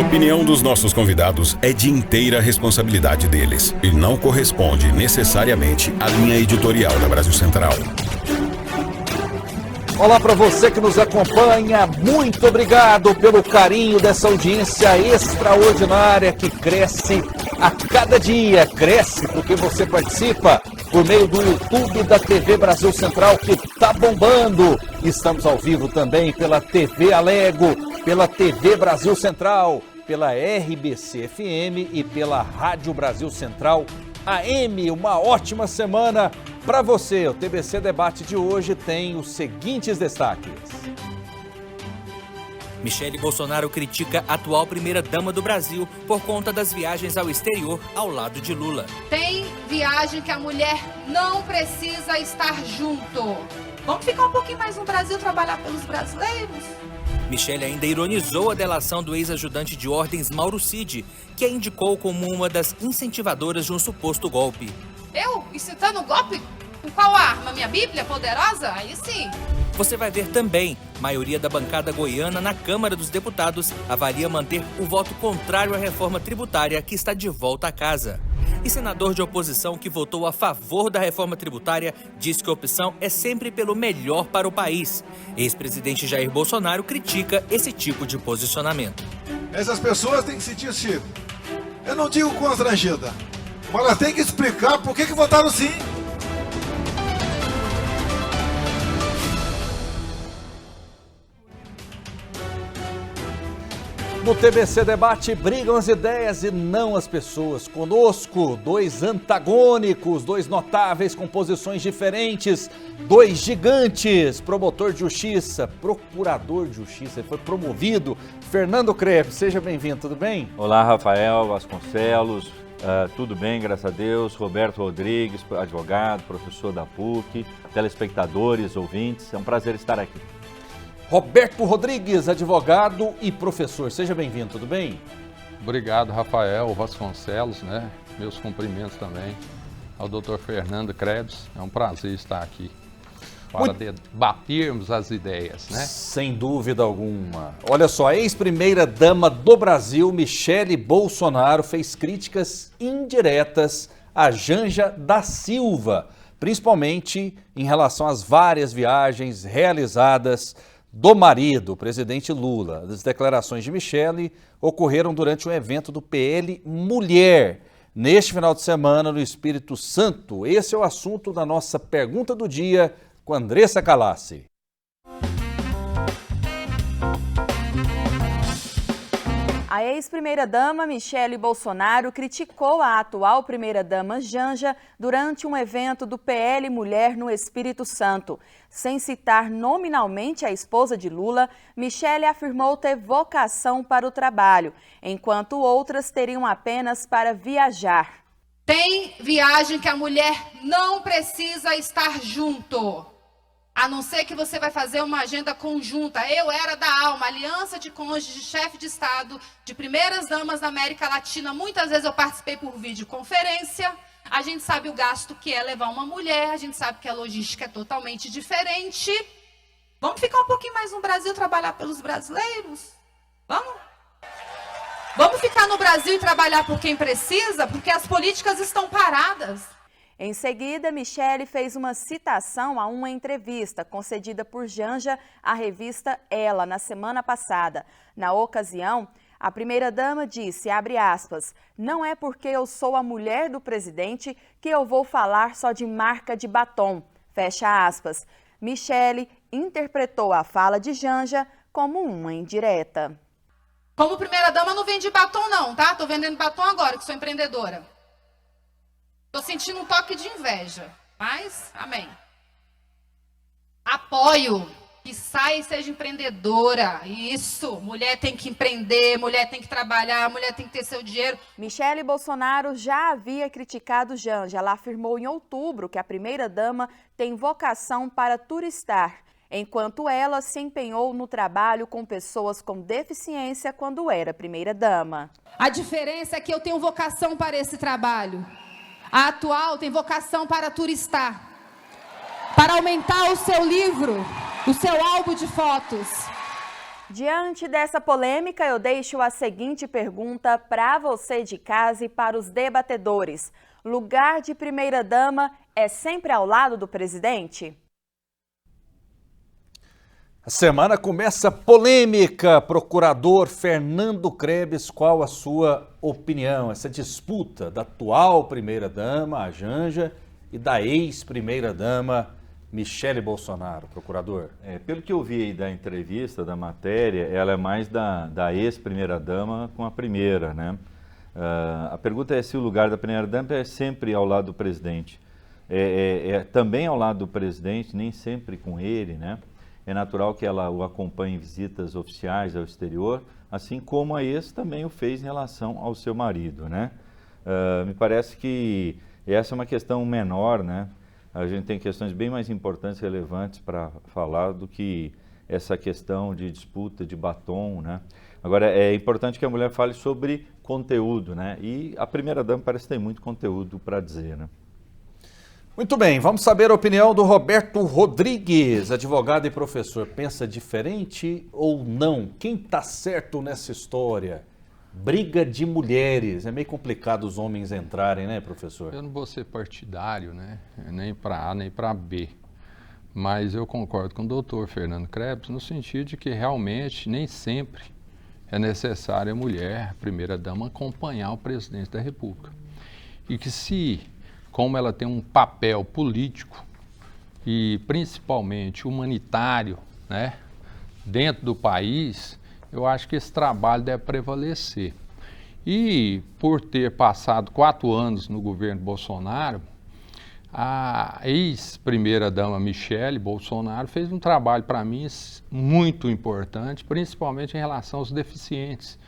opinião dos nossos convidados é de inteira responsabilidade deles e não corresponde necessariamente à linha editorial da Brasil Central. Olá para você que nos acompanha, muito obrigado pelo carinho dessa audiência extraordinária que cresce a cada dia. Cresce porque você participa por meio do YouTube da TV Brasil Central, que está bombando. Estamos ao vivo também pela TV Alego, pela TV Brasil Central, pela RBC FM e pela Rádio Brasil Central AM. Uma ótima semana para você. O TBC Debate de hoje tem os seguintes destaques. Michele Bolsonaro critica a atual primeira-dama do Brasil por conta das viagens ao exterior ao lado de Lula. Tem viagem que a mulher não precisa estar junto. Vamos ficar um pouquinho mais no Brasil, trabalhar pelos brasileiros? Michele ainda ironizou a delação do ex-ajudante de ordens Mauro Cid, que a indicou como uma das incentivadoras de um suposto golpe. Eu? Incitando golpe? Com qual arma? Minha Bíblia poderosa? Aí sim. Você vai ver também, maioria da bancada goiana na Câmara dos Deputados avalia manter o voto contrário à reforma tributária que está de volta à casa. E senador de oposição que votou a favor da reforma tributária diz que a opção é sempre pelo melhor para o país. Ex-presidente Jair Bolsonaro critica esse tipo de posicionamento. Essas pessoas têm que sentir-se, eu não digo constrangida, mas elas têm que explicar por que votaram sim. No TBC Debate, brigam as ideias e não as pessoas. Conosco, dois antagônicos, dois notáveis com posições diferentes, dois gigantes, promotor de justiça, procurador de justiça, ele foi promovido, Fernando Krebs, seja bem-vindo, tudo bem? Olá, Rafael Vasconcelos, tudo bem, graças a Deus, Roberto Rodrigues, advogado, professor da PUC, telespectadores, ouvintes, é um prazer estar aqui. Roberto Rodrigues, advogado e professor. Seja bem-vindo, tudo bem? Obrigado, Rafael Vasconcelos, né? Meus cumprimentos também ao Dr. Fernando Krebs. É um prazer estar aqui para debatermos as ideias, né? Sem dúvida alguma. Olha só, a ex-primeira-dama do Brasil, Michele Bolsonaro, fez críticas indiretas a Janja da Silva, principalmente em relação às várias viagens realizadas do marido, o presidente Lula. As declarações de Michele ocorreram durante um evento do PL Mulher, neste final de semana no Espírito Santo. Esse é o assunto da nossa pergunta do dia com Andressa Calassi. A ex-primeira-dama Michele Bolsonaro criticou a atual primeira-dama Janja durante um evento do PL Mulher no Espírito Santo. Sem citar nominalmente a esposa de Lula, Michele afirmou ter vocação para o trabalho, enquanto outras teriam apenas para viajar. Tem viagem que a mulher não precisa estar junto. A não ser que você vai fazer uma agenda conjunta. Eu era da ALMA, Aliança de Cônjuges de Chefe de Estado, de primeiras damas da América Latina. Muitas vezes eu participei por videoconferência. A gente sabe o gasto que é levar uma mulher, a gente sabe que a logística é totalmente diferente. Vamos ficar um pouquinho mais no Brasil, trabalhar pelos brasileiros? Vamos? Vamos ficar no Brasil e trabalhar por quem precisa? Porque as políticas estão paradas. Em seguida, Michele fez uma citação a uma entrevista concedida por Janja à revista Ela, na semana passada. Na ocasião, a primeira-dama disse, abre aspas, não é porque eu sou a mulher do presidente que eu vou falar só de marca de batom, fecha aspas. Michele interpretou a fala de Janja como uma indireta. Como primeira-dama, não vendi batom não, tá? Tô vendendo batom agora, que sou empreendedora. Tô sentindo um toque de inveja, mas amém. Apoio que saia e seja empreendedora. Isso, mulher tem que empreender, mulher tem que trabalhar, mulher tem que ter seu dinheiro. Michele Bolsonaro já havia criticado Janja. Ela afirmou em outubro que a primeira-dama tem vocação para turistar, enquanto ela se empenhou no trabalho com pessoas com deficiência quando era primeira-dama. A diferença é que eu tenho vocação para esse trabalho. A atual tem vocação para turistar, para aumentar o seu livro, o seu álbum de fotos. Diante dessa polêmica, eu deixo a seguinte pergunta para você de casa e para os debatedores. Lugar de primeira-dama é sempre ao lado do presidente? A semana começa polêmica. Procurador Fernando Krebs, qual a sua opinião? Essa disputa da atual primeira-dama, a Janja, e da ex-primeira-dama, Michele Bolsonaro, procurador. Pelo que eu vi aí da entrevista, da matéria, ela é mais da ex-primeira-dama com a primeira, né? A pergunta é se o lugar da primeira-dama é sempre ao lado do presidente. Também ao lado do presidente, nem sempre com ele, né? É natural que ela o acompanhe em visitas oficiais ao exterior, assim como a ex também o fez em relação ao seu marido, né? Me parece que essa é uma questão menor, né? A gente tem questões bem mais importantes e relevantes para falar do que essa questão de disputa de batom, né? Agora, é importante que a mulher fale sobre conteúdo, né? E a primeira-dama parece ter muito conteúdo para dizer, né? Muito bem, vamos saber a opinião do Roberto Rodrigues, advogado e professor. Pensa diferente ou não? Quem está certo nessa história? Briga de mulheres, é meio complicado os homens entrarem, né, professor? Eu não vou ser partidário, né, nem para A nem para B, mas eu concordo com o doutor Fernando Krebs no sentido de que realmente nem sempre é necessário a mulher, a primeira-dama, acompanhar o presidente da República. E que se, como ela tem um papel político e principalmente humanitário, né, dentro do país, eu acho que esse trabalho deve prevalecer. E por ter passado 4 anos no governo Bolsonaro, a ex-primeira-dama Michele Bolsonaro fez um trabalho, para mim, muito importante, principalmente em relação aos deficientes.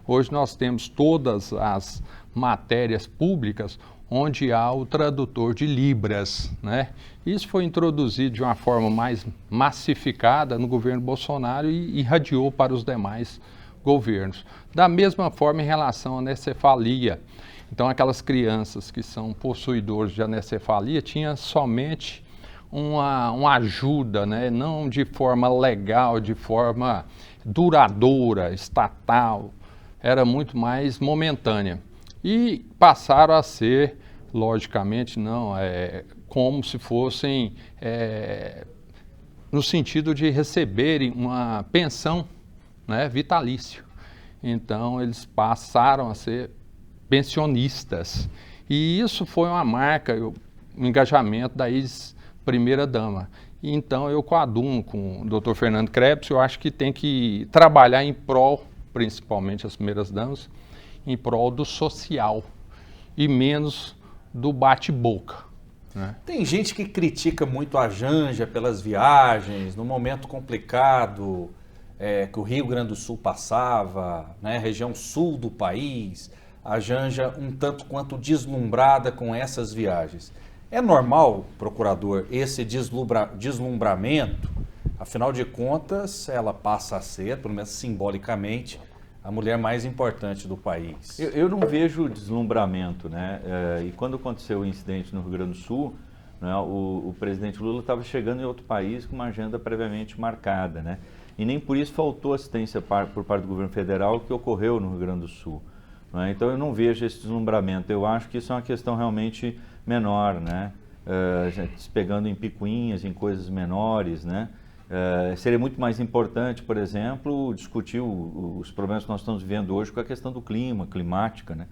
Hoje nós temos todas as matérias públicas onde há o tradutor de Libras, né? Isso foi introduzido de uma forma mais massificada no governo Bolsonaro e irradiou para os demais governos. Da mesma forma em relação à anencefalia. Então, aquelas crianças que são possuidores de anencefalia tinham somente uma ajuda, né? Não de forma legal, de forma duradoura, estatal, era muito mais momentânea. E passaram a ser, logicamente, não, como se fossem, no sentido de receberem uma pensão, né, vitalício. Então, eles passaram a ser pensionistas. E isso foi uma marca, o engajamento da ex-primeira-dama. Então, eu coaduno com o doutor Fernando Krebs, eu acho que tem que trabalhar em prol, principalmente as primeiras-damas, em prol do social e menos do bate-boca, né? Tem gente que critica muito a Janja pelas viagens, no momento complicado que o Rio Grande do Sul passava, né, região sul do país, a Janja um tanto quanto deslumbrada com essas viagens. É normal, procurador, esse deslumbramento? Afinal de contas, ela passa a ser, pelo menos simbolicamente, a mulher mais importante do país. Eu não vejo deslumbramento, né? E quando aconteceu o incidente no Rio Grande do Sul, né, o presidente Lula estava chegando em outro país com uma agenda previamente marcada, né? E nem por isso faltou assistência por parte do governo federal que ocorreu no Rio Grande do Sul, né? Então eu não vejo esse deslumbramento. Eu acho que isso é uma questão realmente menor, né? Se pegando em picuinhas, em coisas menores, né? Seria muito mais importante, por exemplo, discutir os problemas que nós estamos vivendo hoje com a questão do climática, né?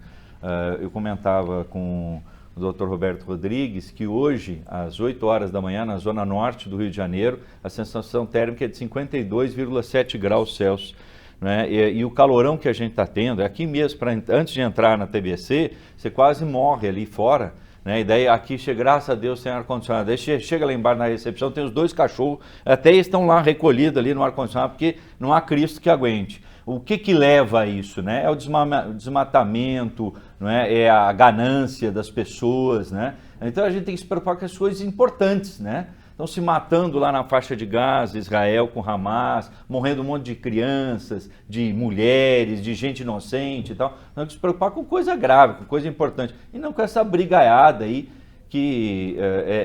Eu comentava com o Dr. Roberto Rodrigues que hoje, às 8 horas da manhã, na zona norte do Rio de Janeiro, a sensação térmica é de 52,7 graus Celsius. Né? E o calorão que a gente está tendo, aqui mesmo, antes de entrar na TBC, você quase morre ali fora. Né? E daí aqui, graças a Deus, tem ar-condicionado. Aí chega lá embaixo na recepção, tem os 2 cachorros, até eles estão lá recolhidos ali no ar-condicionado, porque não há Cristo que aguente. O que leva a isso? Né? É o desmatamento, não é? É a ganância das pessoas. Né? Então a gente tem que se preocupar com as coisas importantes, né? Estão se matando lá na faixa de Gaza, Israel com Hamas, morrendo um monte de crianças, de mulheres, de gente inocente e tal. Nós temos que se preocupar com coisa grave, com coisa importante. E não com essa brigaiada aí, que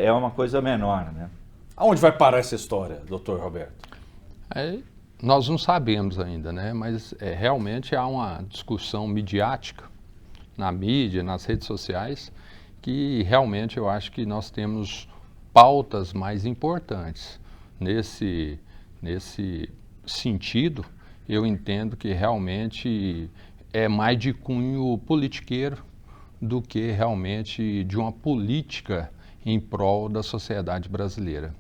é uma coisa menor, né? Aonde vai parar essa história, doutor Roberto? nós não sabemos ainda, né? Mas realmente há uma discussão midiática na mídia, nas redes sociais, que realmente eu acho que nós temos pautas mais importantes. Nesse sentido, eu entendo que realmente é mais de cunho politiqueiro do que realmente de uma política em prol da sociedade brasileira.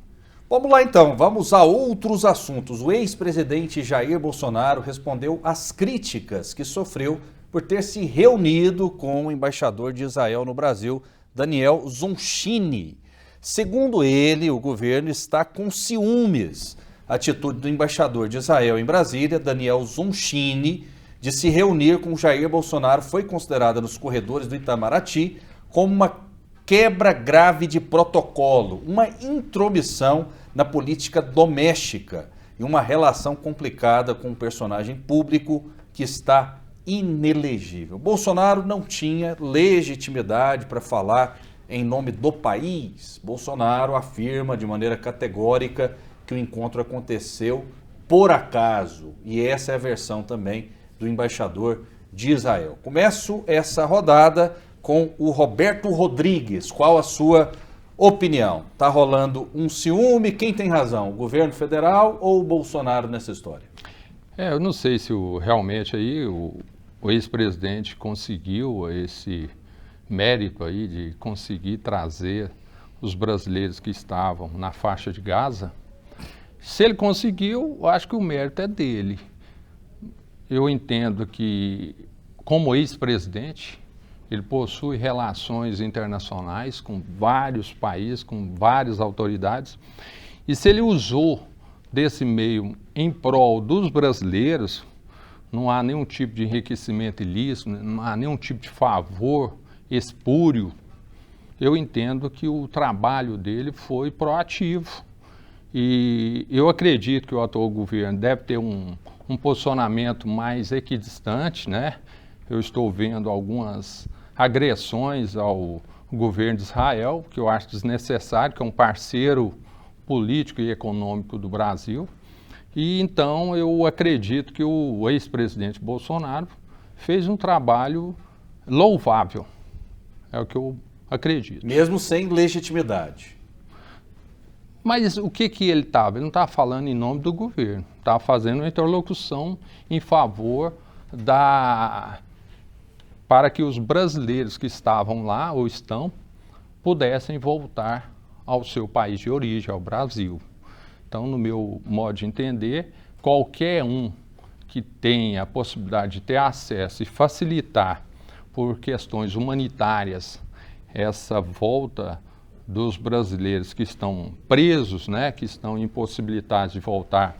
Vamos lá então, vamos a outros assuntos. O ex-presidente Jair Bolsonaro respondeu às críticas que sofreu por ter se reunido com o embaixador de Israel no Brasil, Daniel Zonshine. Segundo ele, o governo está com ciúmes. A atitude do embaixador de Israel em Brasília, Daniel Zonshine, de se reunir com Jair Bolsonaro foi considerada nos corredores do Itamaraty como uma quebra grave de protocolo, uma intromissão na política doméstica e uma relação complicada com um personagem público que está inelegível. Bolsonaro não tinha legitimidade para falar em nome do país. Bolsonaro afirma de maneira categórica que o encontro aconteceu por acaso, e essa é a versão também do embaixador de Israel. Começo essa rodada com o Roberto Rodrigues. Qual a sua opinião? Está rolando um ciúme? Quem tem razão? O governo federal ou o Bolsonaro nessa história? Eu não sei se realmente aí o ex-presidente conseguiu esse mérito aí de conseguir trazer os brasileiros que estavam na faixa de Gaza. Se ele conseguiu, eu acho que o mérito é dele. Eu entendo que, como ex-presidente, ele possui relações internacionais com vários países, com várias autoridades, e se ele usou desse meio em prol dos brasileiros, não há nenhum tipo de enriquecimento ilícito, não há nenhum tipo de favor espúrio. Eu entendo que o trabalho dele foi proativo. E eu acredito que o atual governo deve ter um posicionamento mais equidistante, né? Eu estou vendo algumas agressões ao governo de Israel, que eu acho desnecessário, que é um parceiro político e econômico do Brasil. E então eu acredito que o ex-presidente Bolsonaro fez um trabalho louvável. É o que eu acredito. Mesmo sem legitimidade. Mas o que ele estava? Ele não estava falando em nome do governo, estava fazendo uma interlocução em favor para que os brasileiros que estavam lá ou estão pudessem voltar ao seu país de origem, ao Brasil. Então, no meu modo de entender, qualquer um que tenha a possibilidade de ter acesso e facilitar por questões humanitárias essa volta dos brasileiros que estão presos, né, que estão impossibilitados de voltar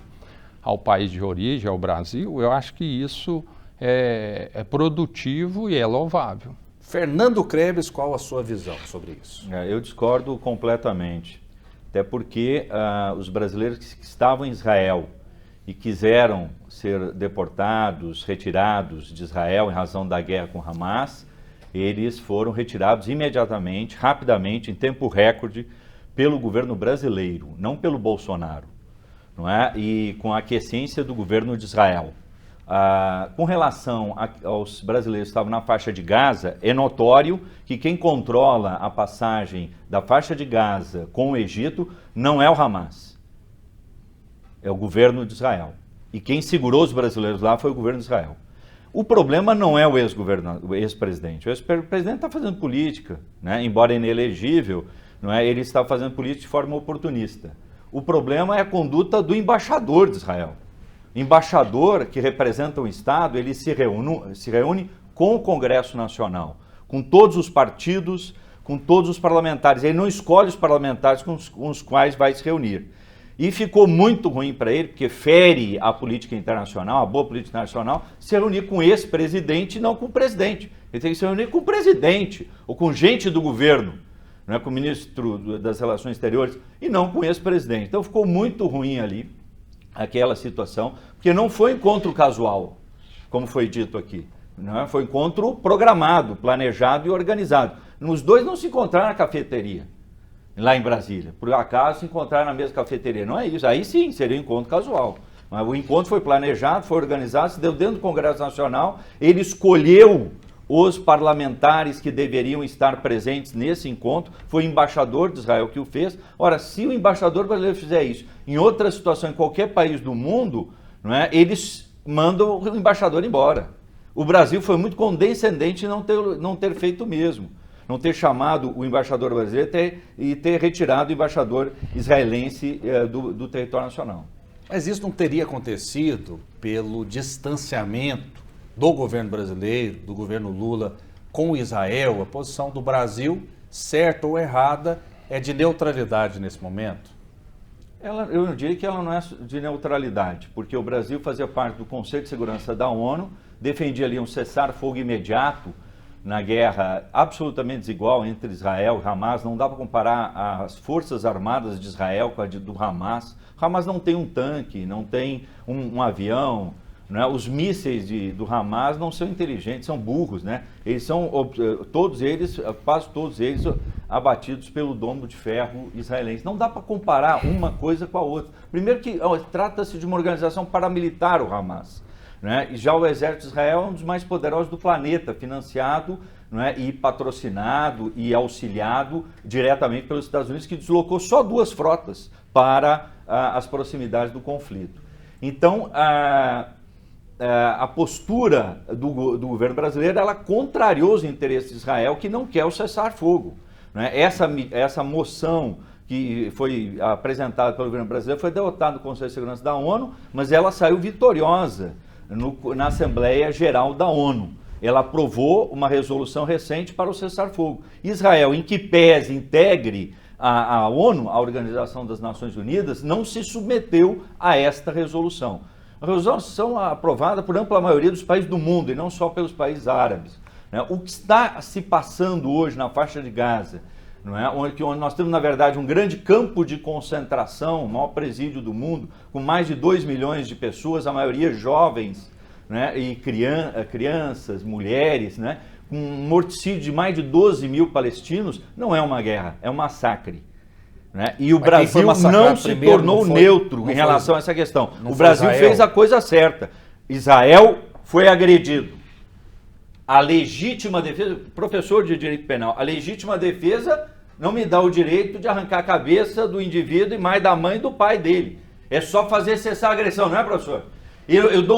ao país de origem, ao Brasil, eu acho que isso é produtivo e é louvável. Fernando Krebs, qual a sua visão sobre isso? Eu discordo completamente, até porque os brasileiros que estavam em Israel e quiseram ser deportados, retirados de Israel em razão da guerra com Hamas, eles foram retirados imediatamente, rapidamente, em tempo recorde, pelo governo brasileiro, não pelo Bolsonaro, não é? E com a aquiescência do governo de Israel. Com relação aos brasileiros que estavam na faixa de Gaza, é notório que quem controla a passagem da faixa de Gaza com o Egito não é o Hamas, é o governo de Israel. E quem segurou os brasileiros lá foi o governo de Israel. O problema não é o ex-presidente. O ex-presidente está fazendo política, né? Embora inelegível, não é? Ele está fazendo política de forma oportunista. O problema é a conduta do embaixador de Israel. O embaixador que representa o Estado, ele se reúne com o Congresso Nacional, com todos os partidos, com todos os parlamentares. Ele não escolhe os parlamentares com os quais vai se reunir. E ficou muito ruim para ele, porque fere a política internacional, a boa política internacional, se reunir com esse presidente e não com o presidente. Ele tem que se reunir com o presidente, ou com gente do governo, não é, com o ministro das Relações Exteriores, e não com esse presidente. Então ficou muito ruim ali, aquela situação, porque não foi encontro casual, como foi dito aqui. Não é? Foi encontro programado, planejado e organizado. Os dois não se encontraram na cafeteria, lá em Brasília. Por acaso se encontraram na mesma cafeteria. Não é isso. Aí sim, seria um encontro casual. Mas o encontro foi planejado, foi organizado, se deu dentro do Congresso Nacional, ele escolheu os parlamentares que deveriam estar presentes nesse encontro, foi o embaixador de Israel que o fez. Ora, se o embaixador brasileiro fizer isso em outra situação, em qualquer país do mundo, não é, eles mandam o embaixador embora. O Brasil foi muito condescendente em não ter feito o mesmo, não ter chamado o embaixador brasileiro e ter retirado o embaixador israelense do território nacional. Mas isso não teria acontecido pelo distanciamento do governo brasileiro, do governo Lula com Israel? A posição do Brasil, certa ou errada, é de neutralidade nesse momento? Eu diria que ela não é de neutralidade, porque o Brasil fazia parte do Conselho de Segurança da ONU, defendia ali um cessar-fogo imediato na guerra absolutamente desigual entre Israel e Hamas. Não dá para comparar as forças armadas de Israel com a do Hamas. O Hamas não tem um tanque, não tem um avião, né? Os mísseis do Hamas não são inteligentes, são burros, né? Eles são, quase todos eles, abatidos pelo domo de ferro israelense. Não dá para comparar uma coisa com a outra. Primeiro que trata-se de uma organização paramilitar, o Hamas, né? E já o exército de Israel é um dos mais poderosos do planeta, financiado, né, e patrocinado e auxiliado diretamente pelos Estados Unidos, que deslocou só 2 frotas para as proximidades do conflito. Então, a postura do governo brasileiro, ela contrariou os interesses de Israel, que não quer o cessar-fogo, né? Essa moção que foi apresentada pelo governo brasileiro foi derrotada no Conselho de Segurança da ONU, mas ela saiu vitoriosa na Assembleia Geral da ONU. Ela aprovou uma resolução recente para o cessar-fogo. Israel, em que pese integre a ONU, a Organização das Nações Unidas, não se submeteu a esta resolução. A resolução aprovada por ampla maioria dos países do mundo, e não só pelos países árabes, né? O que está se passando hoje na faixa de Gaza, não é? onde nós temos, na verdade, um grande campo de concentração, o maior presídio do mundo, com mais de 2 milhões de pessoas, a maioria jovens, né? E crianças, mulheres, né? Com um morticídio de mais de 12 mil palestinos, não é uma guerra, é um massacre. Né? E o Brasil não se tornou neutro em relação a essa questão. O Brasil fez a coisa certa. Israel foi agredido. A legítima defesa, professor de direito penal, a legítima defesa não me dá o direito de arrancar a cabeça do indivíduo e mais da mãe e do pai dele. É só fazer cessar a agressão, não é, professor?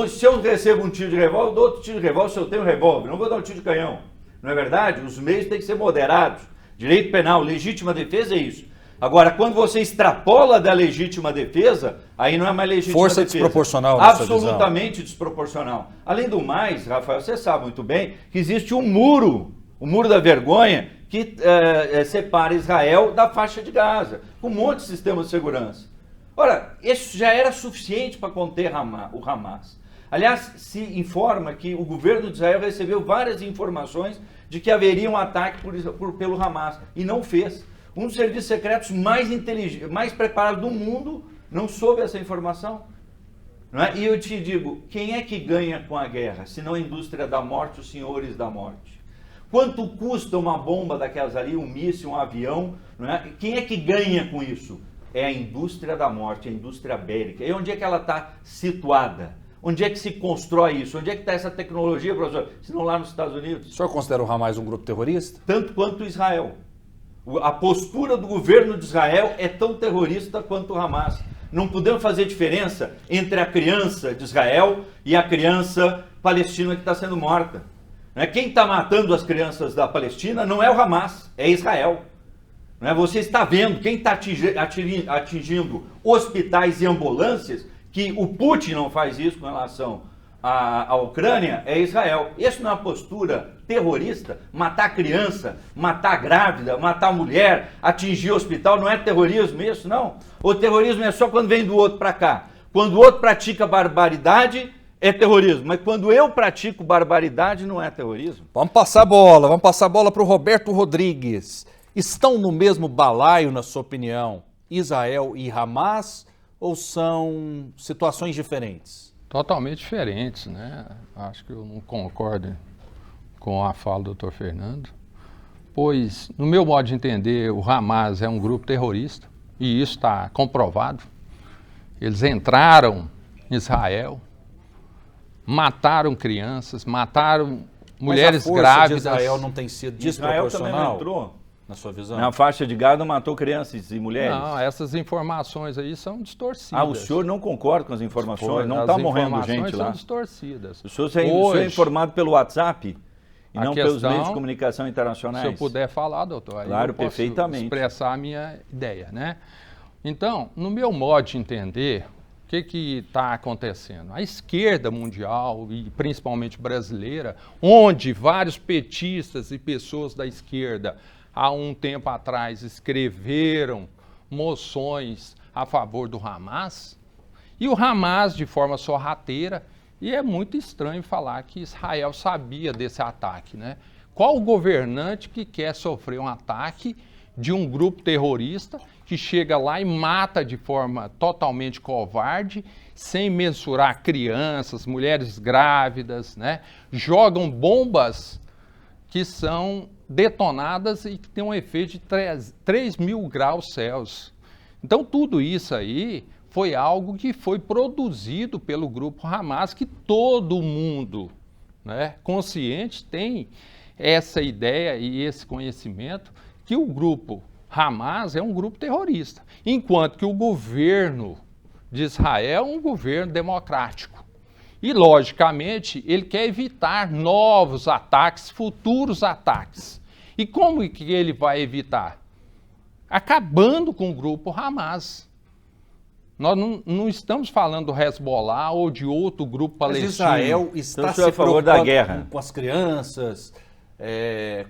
Se eu recebo um tiro de revólver, eu dou outro tiro de revólver se eu tenho um revólver. Não vou dar um tiro de canhão. Não é verdade? Os meios têm que ser moderados. Direito penal, legítima defesa é isso. Agora, quando você extrapola da legítima defesa, aí não é mais legítima força defesa. Desproporcional. Absolutamente desproporcional. Além do mais, Rafael, você sabe muito bem que existe um muro, o muro da vergonha, que separa Israel da faixa de Gaza, com um monte de sistemas de segurança. Ora, isso já era suficiente para conter o Hamas. Aliás, se informa que o governo de Israel recebeu várias informações de que haveria um ataque pelo Hamas, e não fez. Um dos serviços secretos mais preparados do mundo não soube essa informação. Não é? E eu te digo, quem é que ganha com a guerra, se não a indústria da morte, os senhores da morte? Quanto custa uma bomba daquelas ali, um míssil, um avião? Não é? Quem é que ganha com isso? É a indústria da morte, a indústria bélica. E onde é que ela está situada? Onde é que se constrói isso? Onde é que está essa tecnologia, professor? Se não lá nos Estados Unidos. O senhor considera o Hamas um grupo terrorista? Tanto quanto Israel. A postura do governo de Israel é tão terrorista quanto o Hamas. Não podemos fazer diferença entre a criança de Israel e a criança palestina que está sendo morta. Quem está matando as crianças da Palestina não é o Hamas, é Israel. Você está vendo quem está atingindo hospitais e ambulâncias, que o Putin não faz isso com relação à Ucrânia, é Israel. Isso não é uma postura terrorista? Matar criança, matar grávida, matar mulher, atingir hospital, não é terrorismo isso, não? O terrorismo é só quando vem do outro para cá. Quando o outro pratica barbaridade, é terrorismo. Mas quando eu pratico barbaridade, não é terrorismo. Vamos passar a bola para o Roberto Rodrigues. Estão no mesmo balaio, na sua opinião, Israel e Hamas, ou são situações diferentes? Totalmente diferentes, né? Acho que eu não concordo com a fala do Dr. Fernando, pois, no meu modo de entender, o Hamas é um grupo terrorista, e isso está comprovado. Eles entraram em Israel, mataram crianças, mataram mulheres grávidas. De Israel não tem sido Israel também desproporcional, não entrou na sua visão? na faixa de Gaza, matou crianças e mulheres. Não, essas informações aí são distorcidas. O senhor não concorda com as informações? Não está morrendo gente lá? São distorcidas. O senhor é informado pelo WhatsApp e não pelos meios de comunicação internacionais? Se eu puder falar, doutor, aí claro, eu posso perfeitamente expressar a minha ideia, né? Então, no meu modo de entender, o que está acontecendo? A esquerda mundial, e principalmente brasileira, onde vários petistas e pessoas da esquerda, há um tempo atrás, escreveram moções a favor do Hamas, e o Hamas, de forma sorrateira, e é muito estranho falar que Israel sabia desse ataque, né? Qual governante que quer sofrer um ataque de um grupo terrorista que chega lá e mata de forma totalmente covarde, sem mensurar crianças, mulheres grávidas, né? Jogam bombas que são detonadas e que têm um efeito de 3.000 graus Celsius. Então tudo isso aí foi algo que foi produzido pelo grupo Hamas, que todo mundo, né, consciente tem essa ideia e esse conhecimento que o grupo Hamas é um grupo terrorista, enquanto que o governo de Israel é um governo democrático. E, logicamente, ele quer evitar novos ataques, futuros ataques. E como que ele vai evitar? Acabando com o grupo Hamas. Nós não estamos falando do Hezbollah ou de outro grupo palestino. Mas Israel está se a favor da guerra com as crianças,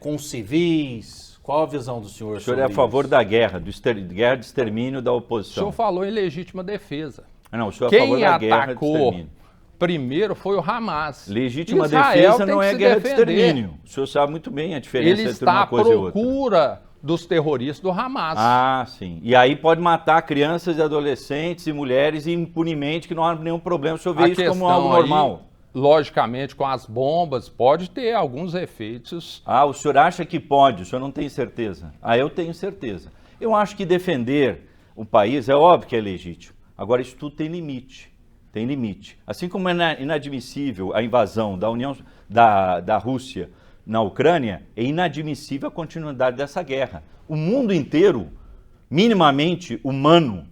com os civis. Qual a visão do senhor? O senhor é a favor da guerra, guerra de extermínio da oposição. O senhor falou em legítima defesa. Não, o senhor é a favor da guerra de extermínio. Primeiro foi o Hamas. Legítima defesa não é guerra de extermínio. O senhor sabe muito bem a diferença entre uma coisa e outra. Ele está à procura dos terroristas do Hamas. Ah, sim. E aí pode matar crianças e adolescentes e mulheres impunemente, que não há nenhum problema. O senhor vê isso como algo normal? Logicamente, com as bombas, pode ter alguns efeitos. O senhor acha que pode, o senhor não tem certeza? Eu tenho certeza. Eu acho que defender o país é óbvio que é legítimo. Agora, isso tudo tem limite. Tem limite. Assim como é inadmissível a invasão da Rússia na Ucrânia, é inadmissível a continuidade dessa guerra. O mundo inteiro, minimamente humano,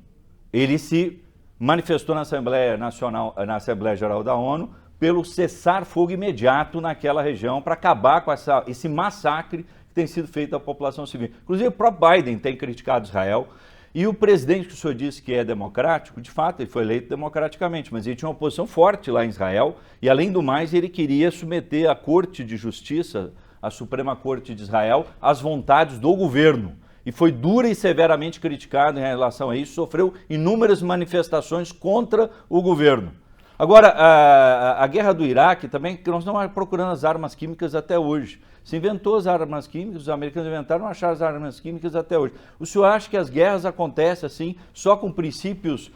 ele se manifestou na Assembleia Geral da ONU pelo cessar-fogo imediato naquela região para acabar com esse massacre que tem sido feito à população civil. Inclusive o próprio Biden tem criticado Israel. E o presidente que o senhor disse que é democrático, de fato, ele foi eleito democraticamente, mas ele tinha uma posição forte lá em Israel e, além do mais, ele queria submeter a Corte de Justiça, a Suprema Corte de Israel, às vontades do governo. E foi dura e severamente criticado em relação a isso, sofreu inúmeras manifestações contra o governo. Agora, a guerra do Iraque também, que nós estamos procurando as armas químicas até hoje. Se inventou as armas químicas, os americanos inventaram, não acharam as armas químicas até hoje. O senhor acha que as guerras acontecem assim, só com princípios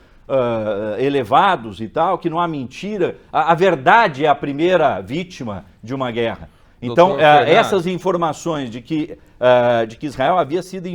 elevados e tal, que não há mentira? A verdade é a primeira vítima de uma guerra. Então, essas informações de que Israel havia sido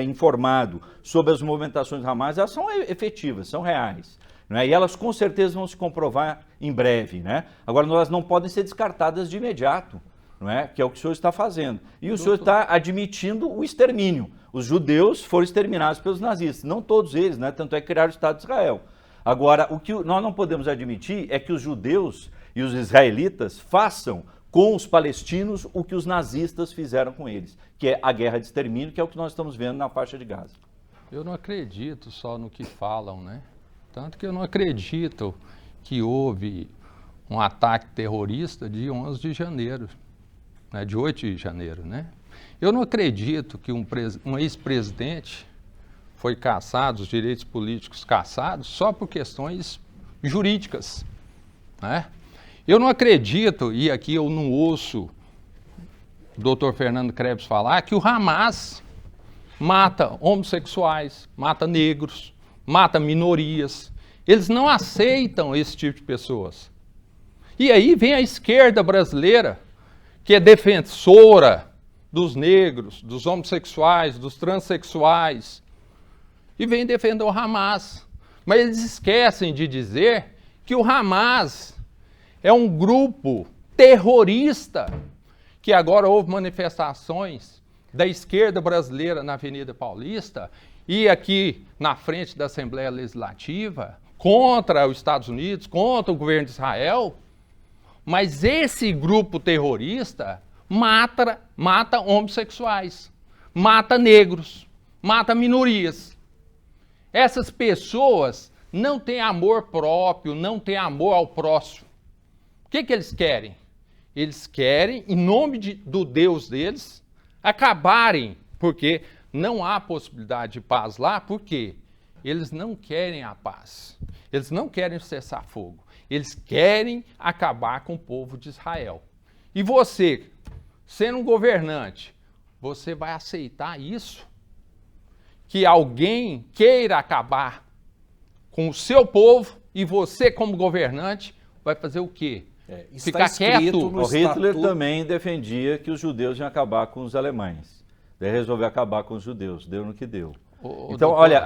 informado sobre as movimentações do Hamas, elas são efetivas, são reais. Né? E elas com certeza vão se comprovar em breve. Né? Agora, elas não podem ser descartadas de imediato, não é? Que é o que o senhor está fazendo. E o senhor está admitindo o extermínio. Os judeus foram exterminados pelos nazistas, não todos eles, né? Tanto é que criaram o Estado de Israel. Agora, o que nós não podemos admitir é que os judeus e os israelitas façam com os palestinos o que os nazistas fizeram com eles, que é a guerra de extermínio, que é o que nós estamos vendo na faixa de Gaza. Eu não acredito só no que falam, né? Tanto que eu não acredito que houve um ataque terrorista de 11 de janeiro, né? De 8 de janeiro, né? Eu não acredito que um ex-presidente foi cassado, os direitos políticos cassados, só por questões jurídicas, né? Eu não acredito, e aqui eu não ouço o doutor Fernando Krebs falar, que o Hamas mata homossexuais, mata negros, mata minorias. Eles não aceitam esse tipo de pessoas. E aí vem a esquerda brasileira, que é defensora dos negros, dos homossexuais, dos transexuais, e vem defender o Hamas. Mas eles esquecem de dizer que o Hamas é um grupo terrorista, que agora houve manifestações da esquerda brasileira na Avenida Paulista e aqui na frente da Assembleia Legislativa, contra os Estados Unidos, contra o governo de Israel, mas esse grupo terrorista mata homossexuais, mata negros, mata minorias. Essas pessoas não têm amor próprio, não têm amor ao próximo. O que eles querem? Eles querem, em nome do Deus deles, acabarem, porque não há possibilidade de paz lá, porque eles não querem a paz, eles não querem cessar fogo, eles querem acabar com o povo de Israel. E você, sendo um governante, você vai aceitar isso? Que alguém queira acabar com o seu povo e você, como governante, vai fazer o quê? Ficar quieto? O Hitler também defendia que os judeus iam acabar com os alemães. Daí resolveu acabar com os judeus, deu no que deu. Então, doutor, olha,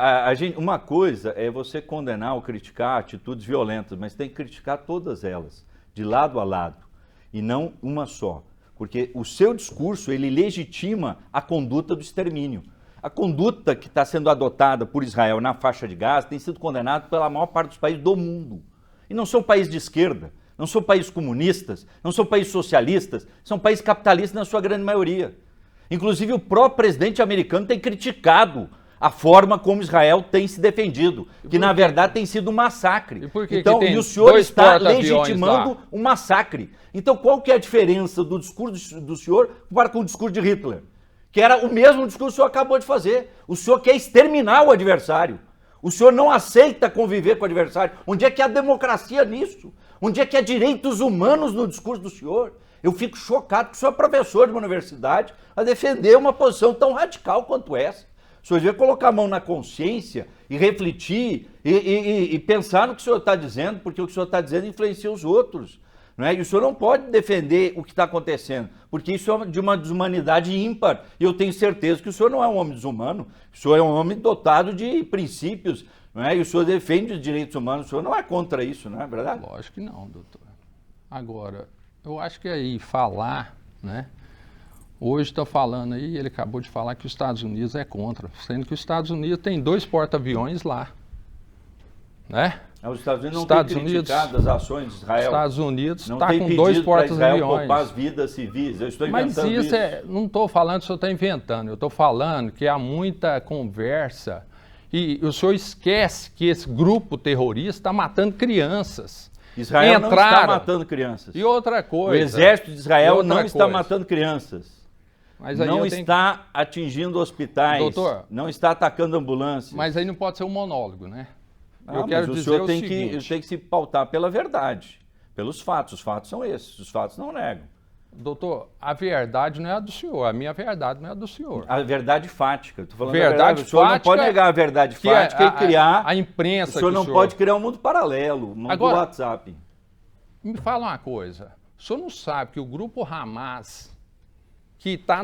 uma coisa é você condenar ou criticar atitudes violentas, mas tem que criticar todas elas, de lado a lado, e não uma só. Porque o seu discurso, ele legitima a conduta do extermínio. A conduta que está sendo adotada por Israel na faixa de Gaza tem sido condenada pela maior parte dos países do mundo. E não são países de esquerda, não são países comunistas, não são países socialistas, são países capitalistas na sua grande maioria. Inclusive o próprio presidente americano tem criticado a forma como Israel tem se defendido, que na verdade tem sido um massacre. E o senhor está legitimando um massacre. Então qual que é a diferença do discurso do senhor para com o discurso de Hitler? Que era o mesmo discurso que o senhor acabou de fazer. O senhor quer exterminar o adversário. O senhor não aceita conviver com o adversário. Onde é que há democracia nisso? Onde é que há direitos humanos no discurso do senhor? Eu fico chocado que o senhor é professor de uma universidade a defender uma posição tão radical quanto essa. O senhor devia colocar a mão na consciência e refletir e pensar no que o senhor está dizendo, porque o que o senhor está dizendo influencia os outros. Não é? E o senhor não pode defender o que está acontecendo, porque isso é de uma desumanidade ímpar. E eu tenho certeza que o senhor não é um homem desumano, o senhor é um homem dotado de princípios, não é? E o senhor defende os direitos humanos, o senhor não é contra isso, não é verdade? Lógico que não, doutor. Agora, eu acho que aí falar, né? Hoje está falando aí, ele acabou de falar que os Estados Unidos é contra, sendo que os Estados Unidos tem 2 porta-aviões lá, né? Os Estados Unidos não têm criticado as ações de Israel. Os Estados Unidos não está tem com 2 porta-aviões. Poupar as vidas civis. Eu estou inventando isso. Mas não estou falando que o senhor está inventando, eu estou falando que há muita conversa e o senhor esquece que esse grupo terrorista está matando crianças. Israel não está matando crianças. E outra coisa. O exército de Israel não está matando crianças. Mas não está atingindo hospitais. Doutor, não está atacando ambulâncias. Mas aí não pode ser um monólogo, né? Eu quero dizer o seguinte. Tem que se pautar pela verdade, pelos fatos. Os fatos são esses, os fatos não negam. Doutor, a verdade não é a do senhor, a minha verdade não é a do senhor. A verdade fática, estou falando verdade o senhor não pode negar a verdade fática e criar... A imprensa... O senhor não pode criar um mundo paralelo no WhatsApp. Me fala uma coisa, o senhor não sabe que o grupo Hamas, que está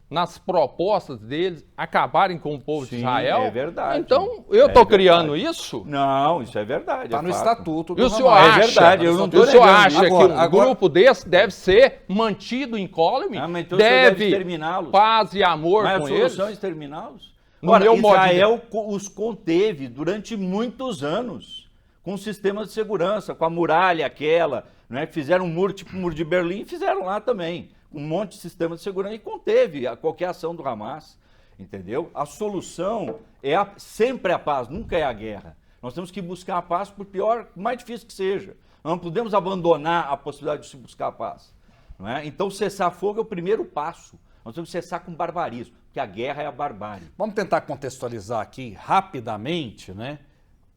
nas propostas deles acabarem com o povo de Israel? É verdade. Então, eu estou criando isso? Não, isso é verdade. Está no estatuto do Hamas. É verdade, eu não estou negando. O senhor acha que um grupo desse deve ser mantido incólume? Mas então deve exterminá-los. Paz e amor com eles? Mas a solução é exterminá-los? Ora, Israel os conteve durante muitos anos com sistemas de segurança, com a muralha aquela, né? Fizeram um muro tipo o muro de Berlim, fizeram lá também. Um monte de sistema de segurança e conteve qualquer ação do Hamas, entendeu? A solução é sempre a paz, nunca é a guerra. Nós temos que buscar a paz, por mais difícil que seja. Nós não podemos abandonar a possibilidade de se buscar a paz. Não é? Então, cessar fogo é o primeiro passo. Nós temos que cessar com barbarismo, porque a guerra é a barbárie. Vamos tentar contextualizar aqui rapidamente, né?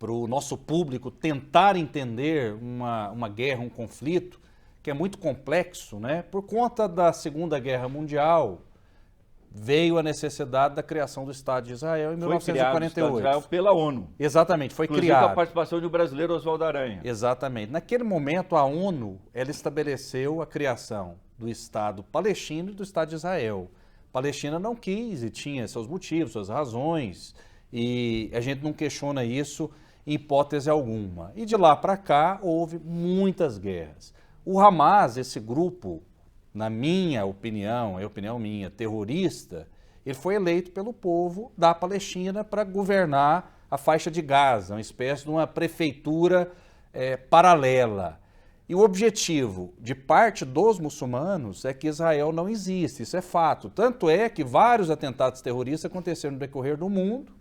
Para o nosso público tentar entender uma guerra, um conflito, que é muito complexo, né? Por conta da Segunda Guerra Mundial, veio a necessidade da criação do Estado de Israel em 1948. Foi criado o Estado de Israel pela ONU. Exatamente, foi inclusive criado. com a participação do brasileiro Oswaldo Aranha. Exatamente. Naquele momento, a ONU, ela estabeleceu a criação do Estado palestino e do Estado de Israel. A Palestina não quis e tinha seus motivos, suas razões, e a gente não questiona isso. em hipótese alguma. E de lá para cá houve muitas guerras. O Hamas, esse grupo, na minha opinião, é opinião minha, terrorista, ele foi eleito pelo povo da Palestina para governar a faixa de Gaza, uma espécie de uma prefeitura paralela. E o objetivo de parte dos muçulmanos é que Israel não existe, isso é fato. Tanto é que vários atentados terroristas aconteceram no decorrer do mundo.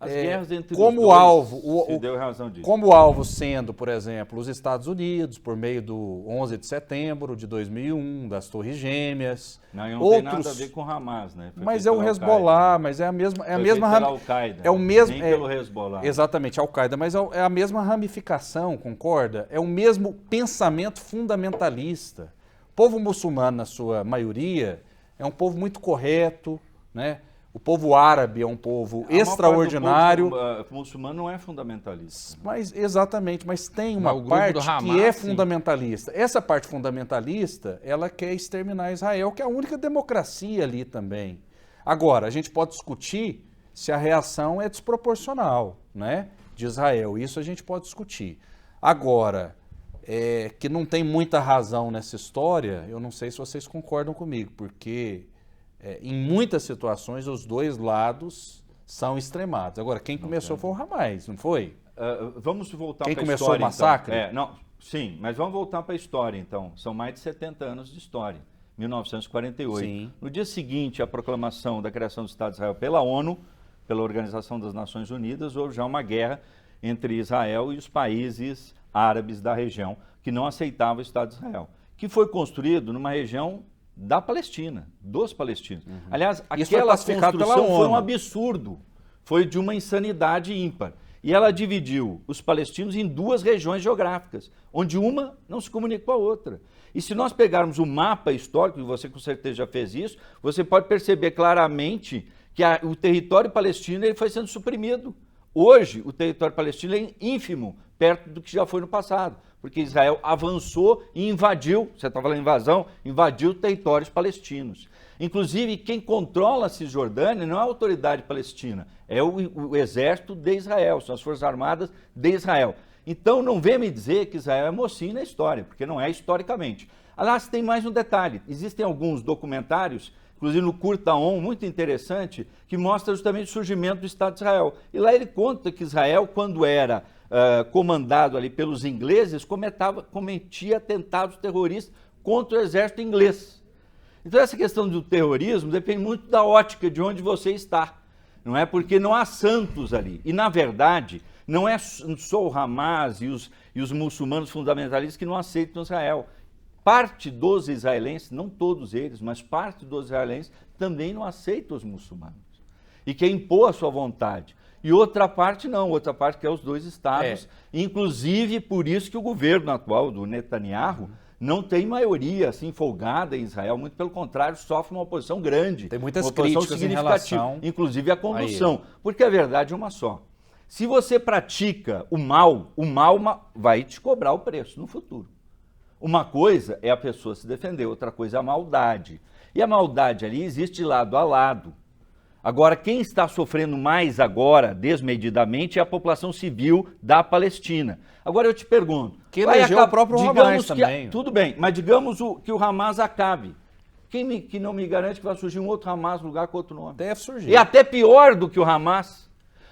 As guerras entre como os dois, alvo, se deu razão disso. Como alvo sendo, por exemplo, os Estados Unidos, por meio do 11 de setembro de 2001, das Torres Gêmeas. Não tem nada a ver com o Hamas, né? Mas é o Hezbollah, mas é a mesma... Al-Qaeda, é o mesmo, nem pelo Hezbollah. Exatamente, Al-Qaeda, mas é a mesma ramificação, concorda? É o mesmo pensamento fundamentalista. O povo muçulmano, na sua maioria, é um povo muito correto, né? O povo árabe é um povo extraordinário. O povo muçulmano não é fundamentalista. Mas, exatamente, mas tem uma parte que é fundamentalista. Essa parte fundamentalista, ela quer exterminar Israel, que é a única democracia ali também. Agora, a gente pode discutir se a reação é desproporcional, né, de Israel. Isso a gente pode discutir. Agora, que não tem muita razão nessa história, eu não sei se vocês concordam comigo, porque... em muitas situações, os dois lados são extremados. Agora, quem começou foi o Hamas, não foi? Vamos voltar para a história. Quem começou o massacre? Então. Sim, mas vamos voltar para a história, então. São mais de 70 anos de história. 1948. Sim. No dia seguinte à proclamação da criação do Estado de Israel pela ONU, pela Organização das Nações Unidas, houve já uma guerra entre Israel e os países árabes da região que não aceitavam o Estado de Israel, que foi construído numa região da Palestina, dos palestinos. Aliás, aquela construção foi um absurdo, foi de uma insanidade ímpar. E ela dividiu os palestinos em duas regiões geográficas, onde uma não se comunica com a outra. E se nós pegarmos o mapa histórico, e você com certeza já fez isso, você pode perceber claramente que o território palestino ele foi sendo suprimido. Hoje, o território palestino é ínfimo, perto do que já foi no passado, porque Israel avançou e invadiu, você está falando de invasão, invadiu territórios palestinos. Inclusive, quem controla a Cisjordânia não é a autoridade palestina, é o exército de Israel, são as forças armadas de Israel. Então, não venha me dizer que Israel é mocinho na história, porque não é historicamente. Aliás, tem mais um detalhe, existem alguns documentários, inclusive no Curta On, muito interessante, que mostra justamente o surgimento do Estado de Israel. E lá ele conta que Israel, quando era comandado ali pelos ingleses, cometia atentados terroristas contra o exército inglês. Então essa questão do terrorismo depende muito da ótica de onde você está, não é? Porque não há santos ali. E na verdade, não é só o Hamas e os muçulmanos fundamentalistas que não aceitam Israel. Parte dos israelenses, não todos eles, mas parte dos israelenses também não aceita os muçulmanos e quer impor a sua vontade. E outra parte não, outra parte quer os dois estados, inclusive por isso que o governo atual do Netanyahu não tem maioria assim folgada em Israel, muito pelo contrário, sofre uma oposição grande. Tem muitas uma oposição críticas significativa, em relação... inclusive a condução, porque a verdade é uma só. Se você pratica o mal vai te cobrar o preço no futuro. Uma coisa é a pessoa se defender, outra coisa é a maldade. E a maldade ali existe de lado a lado. Agora, quem está sofrendo mais agora, desmedidamente, é a população civil da Palestina. Agora eu te pergunto... Que elegeu o próprio Hamas também. Tudo bem, mas digamos que o Hamas acabe. Que não me garante que vai surgir um outro Hamas no lugar com outro nome? Deve surgir. E até pior do que o Hamas.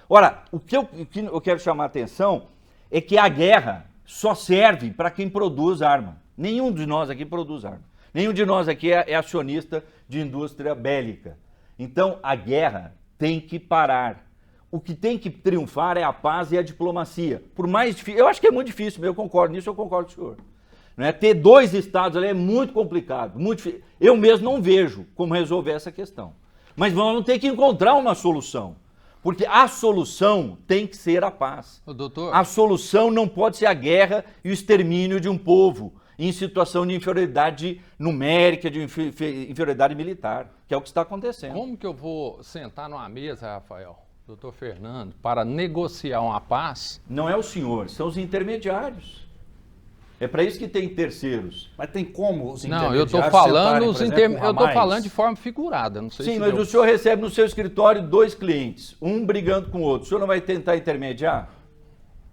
Ora, o que eu quero chamar a atenção é que a guerra só serve para quem produz arma. Nenhum de nós aqui produz arma. Nenhum de nós aqui é acionista de indústria bélica. Então, a guerra tem que parar. O que tem que triunfar é a paz e a diplomacia. Por mais difícil, eu acho que é muito difícil, eu concordo nisso, eu concordo com o senhor. Não é? Ter dois estados ali é muito complicado, muito difícil. Eu mesmo não vejo como resolver essa questão. Mas vamos ter que encontrar uma solução. Porque a solução tem que ser a paz. Doutor... A solução não pode ser a guerra e o extermínio de um povo em situação de inferioridade numérica, de inferioridade militar, que é o que está acontecendo. Como que eu vou sentar numa mesa, Rafael, doutor Fernando, para negociar uma paz? Não é o senhor, são os intermediários. É para isso que tem terceiros. Mas tem como os intermediários... Não, eu estou falando de forma figurada. Não sei Sim, se mas o senhor recebe no seu escritório 2 clientes, um brigando com o outro. O senhor não vai tentar intermediar?